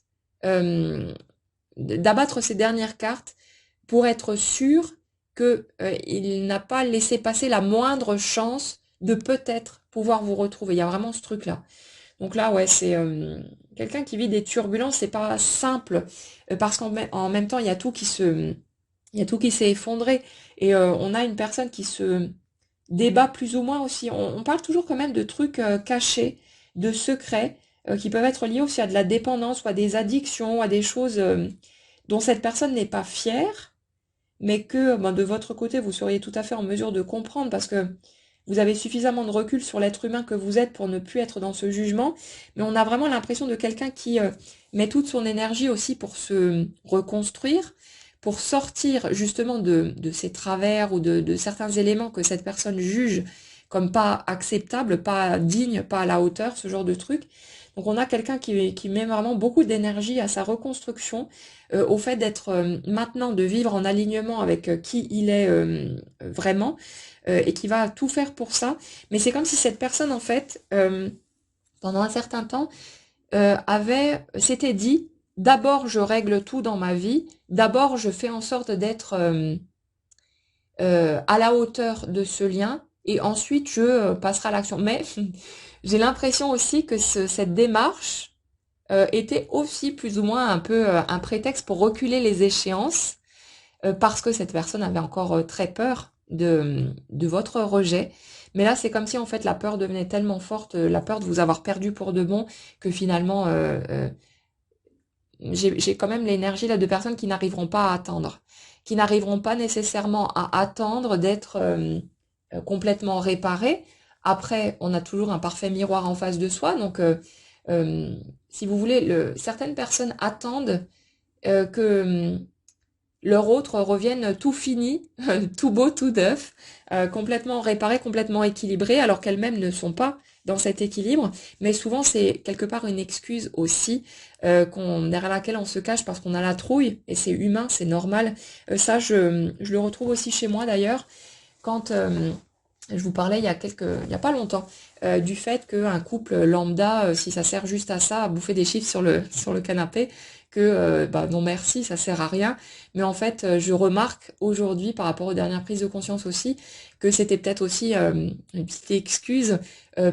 d'abattre ses dernières cartes pour être sûr que il n'a pas laissé passer la moindre chance de peut-être pouvoir vous retrouver. Il y a vraiment ce truc-là. Donc là, ouais, c'est quelqu'un qui vit des turbulences, c'est pas simple, parce qu'en même temps, il y a tout qui s'est effondré, et on a une personne qui se débat plus ou moins aussi. On parle toujours quand même de trucs cachés, de secrets, qui peuvent être liés aussi à de la dépendance, ou à des addictions, ou à des choses dont cette personne n'est pas fière, mais que ben, de votre côté, vous seriez tout à fait en mesure de comprendre, parce que vous avez suffisamment de recul sur l'être humain que vous êtes pour ne plus être dans ce jugement, mais on a vraiment l'impression de quelqu'un qui met toute son énergie aussi pour se reconstruire, pour sortir justement de ses travers ou de certains éléments que cette personne juge comme pas acceptables, pas dignes, pas à la hauteur, ce genre de truc. Donc on a quelqu'un qui met vraiment beaucoup d'énergie à sa reconstruction, au fait d'être maintenant, de vivre en alignement avec qui il est vraiment, et qui va tout faire pour ça. Mais c'est comme si cette personne, en fait, pendant un certain temps, s'était dit, d'abord je règle tout dans ma vie, d'abord je fais en sorte d'être à la hauteur de ce lien, et ensuite je passerai à l'action. Mais j'ai l'impression aussi que cette démarche était aussi plus ou moins un peu un prétexte pour reculer les échéances, parce que cette personne avait encore très peur de votre rejet. Mais là, c'est comme si en fait la peur devenait tellement forte, la peur de vous avoir perdu pour de bon, que finalement, j'ai quand même l'énergie là de personnes qui n'arriveront pas à attendre, qui n'arriveront pas nécessairement à attendre d'être complètement réparées. Après, on a toujours un parfait miroir en face de soi, donc si vous voulez, certaines personnes attendent que leur autre revienne tout fini, tout beau, tout neuf, complètement réparé, complètement équilibré, alors qu'elles-mêmes ne sont pas dans cet équilibre. Mais souvent, c'est quelque part une excuse aussi, derrière laquelle on se cache parce qu'on a la trouille, et c'est humain, c'est normal. Ça, je le retrouve aussi chez moi d'ailleurs, quand je vous parlais il y a pas longtemps, du fait qu'un couple lambda, si ça sert juste à ça, à bouffer des chiffres sur le canapé, que bah non merci, ça sert à rien. Mais en fait, je remarque aujourd'hui, par rapport aux dernières prises de conscience aussi, que c'était peut-être aussi une petite excuse,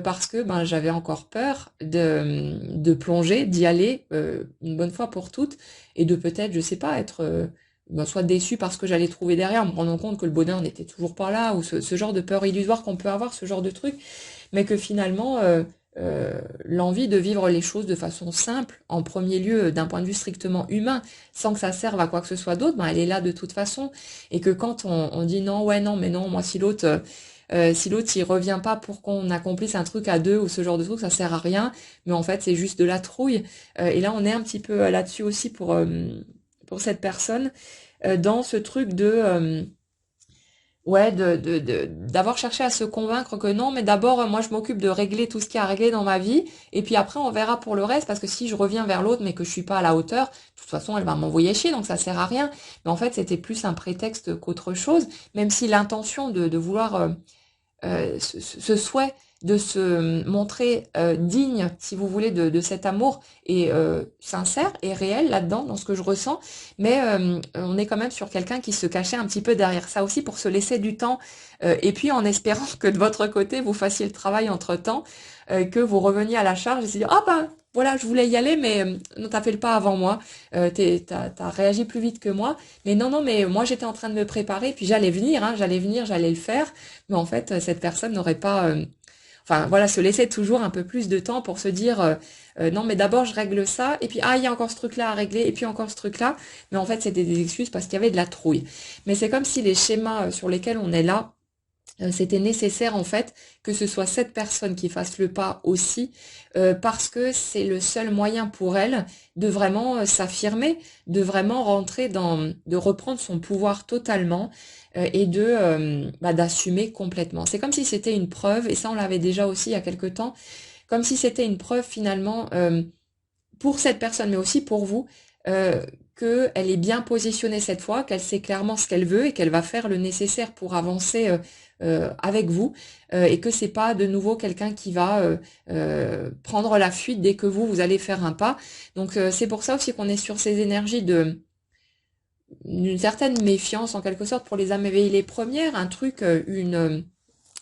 parce que ben j'avais encore peur de plonger, d'y aller une bonne fois pour toutes, et de peut-être, je sais pas, être ben, soit déçue parce que j'allais trouver derrière, me rendant compte que le bonheur n'était toujours pas là, ou ce genre de peur illusoire qu'on peut avoir, ce genre de truc, mais que finalement, l'envie de vivre les choses de façon simple, en premier lieu d'un point de vue strictement humain, sans que ça serve à quoi que ce soit d'autre, ben elle est là de toute façon. Et que quand on dit non, ouais, non, mais non, moi si l'autre il revient pas pour qu'on accomplisse un truc à deux ou ce genre de truc, ça sert à rien. Mais en fait, c'est juste de la trouille. Et là, on est un petit peu là-dessus aussi pour cette personne, dans ce truc de ouais, d'avoir cherché à se convaincre que non, mais d'abord, moi, je m'occupe de régler tout ce qui a à régler dans ma vie, et puis après, on verra pour le reste, parce que si je reviens vers l'autre, mais que je suis pas à la hauteur, de toute façon, elle va m'envoyer chier, donc ça sert à rien. Mais en fait, c'était plus un prétexte qu'autre chose, même si l'intention de vouloir ce souhait de se montrer digne, si vous voulez, de cet amour est sincère et réel là-dedans, dans ce que je ressens, mais on est quand même sur quelqu'un qui se cachait un petit peu derrière ça aussi pour se laisser du temps, et puis en espérant que de votre côté, vous fassiez le travail entre-temps, que vous reveniez à la charge et se dire, ah ben, voilà, je voulais y aller, mais non, t'as fait le pas avant moi, t'as réagi plus vite que moi, mais non, non, mais moi j'étais en train de me préparer, puis j'allais venir, hein, j'allais le faire, mais en fait, cette personne n'aurait pas... enfin, voilà, se laisser toujours un peu plus de temps pour se dire non, mais d'abord je règle ça, et puis ah, il y a encore ce truc-là à régler, et puis encore ce truc-là. Mais en fait, c'était des excuses parce qu'il y avait de la trouille. Mais c'est comme si les schémas sur lesquels on est là, c'était nécessaire en fait que ce soit cette personne qui fasse le pas aussi, parce que c'est le seul moyen pour elle de vraiment s'affirmer, de vraiment rentrer de reprendre son pouvoir totalement, et d'assumer complètement. C'est comme si c'était une preuve, et ça on l'avait déjà aussi il y a quelque temps, comme si c'était une preuve finalement, pour cette personne, mais aussi pour vous, qu'elle est bien positionnée cette fois, qu'elle sait clairement ce qu'elle veut et qu'elle va faire le nécessaire pour avancer avec vous, et que c'est pas de nouveau quelqu'un qui va prendre la fuite dès que vous allez faire un pas. Donc c'est pour ça aussi qu'on est sur ces énergies d'une certaine méfiance en quelque sorte pour les âmes éveillées les premières, un truc, je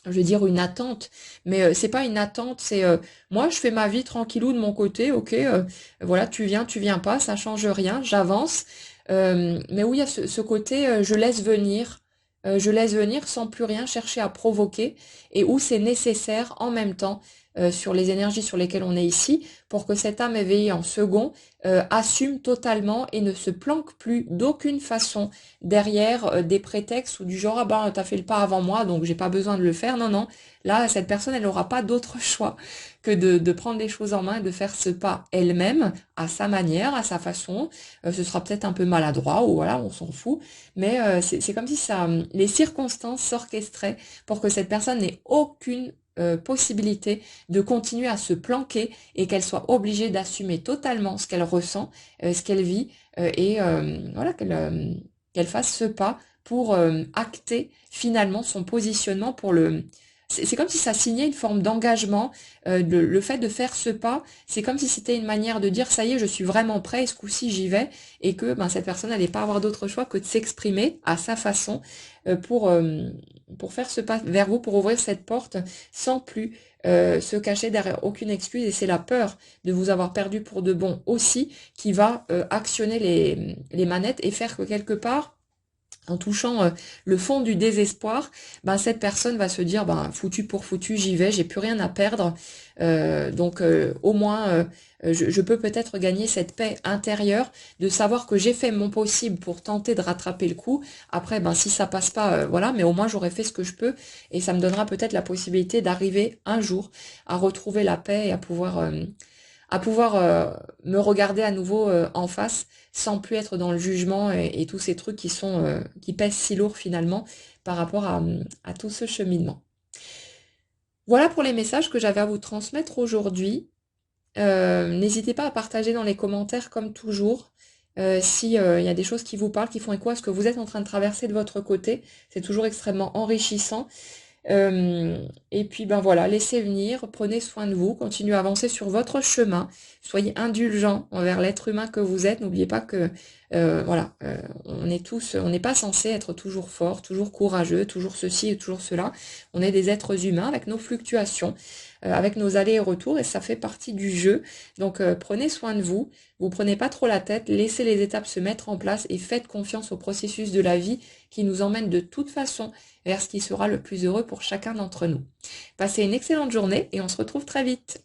veux dire une attente, mais c'est pas une attente, c'est moi je fais ma vie tranquillou de mon côté, ok, voilà, tu viens pas, ça change rien, j'avance, mais où il y a ce côté je laisse venir sans plus rien chercher à provoquer, et où c'est nécessaire en même temps, sur les énergies sur lesquelles on est ici, pour que cette âme éveillée en second assume totalement et ne se planque plus d'aucune façon derrière des prétextes ou du genre ah ben t'as fait le pas avant moi donc j'ai pas besoin de le faire. Non, non, là cette personne elle n'aura pas d'autre choix que de prendre les choses en main et de faire ce pas elle-même, à sa manière, à sa façon. Ce sera peut-être un peu maladroit ou voilà, on s'en fout, mais c'est comme si ça, les circonstances s'orchestraient pour que cette personne n'ait aucune possibilité de continuer à se planquer, et qu'elle soit obligée d'assumer totalement ce qu'elle ressent, ce qu'elle vit, voilà, qu'elle fasse ce pas pour acter finalement son positionnement pour le... C'est comme si ça signait une forme d'engagement, le fait de faire ce pas, c'est comme si c'était une manière de dire ça y est, je suis vraiment prêt, et ce coup-ci j'y vais, et que ben, cette personne n'allait pas avoir d'autre choix que de s'exprimer à sa façon, pour faire ce pas vers vous, pour ouvrir cette porte sans plus se cacher derrière aucune excuse. Et c'est la peur de vous avoir perdu pour de bon aussi qui va actionner les manettes et faire que quelque part, en touchant le fond du désespoir, ben cette personne va se dire ben foutu pour foutu, j'y vais, j'ai plus rien à perdre. Donc au moins je peux peut-être gagner cette paix intérieure de savoir que j'ai fait mon possible pour tenter de rattraper le coup. Après ben si ça passe pas, voilà, mais au moins j'aurais fait ce que je peux, et ça me donnera peut-être la possibilité d'arriver un jour à retrouver la paix et à pouvoir me regarder à nouveau en face sans plus être dans le jugement et tous ces trucs qui pèsent si lourd finalement par rapport à tout ce cheminement. Voilà pour les messages que j'avais à vous transmettre aujourd'hui. N'hésitez pas à partager dans les commentaires comme toujours. Si il y a des choses qui vous parlent, qui font écho à ce que vous êtes en train de traverser de votre côté, c'est toujours extrêmement enrichissant. Et puis ben voilà, laissez venir, prenez soin de vous, continuez à avancer sur votre chemin, soyez indulgents envers l'être humain que vous êtes. N'oubliez pas que voilà, on n'est pas censé être toujours fort, toujours courageux, toujours ceci et toujours cela. On est des êtres humains avec nos fluctuations, avec nos allers et retours, et ça fait partie du jeu. Donc prenez soin de vous, vous prenez pas trop la tête, laissez les étapes se mettre en place et faites confiance au processus de la vie qui nous emmène de toute façon vers ce qui sera le plus heureux pour chacun d'entre nous. Passez une excellente journée et on se retrouve très vite.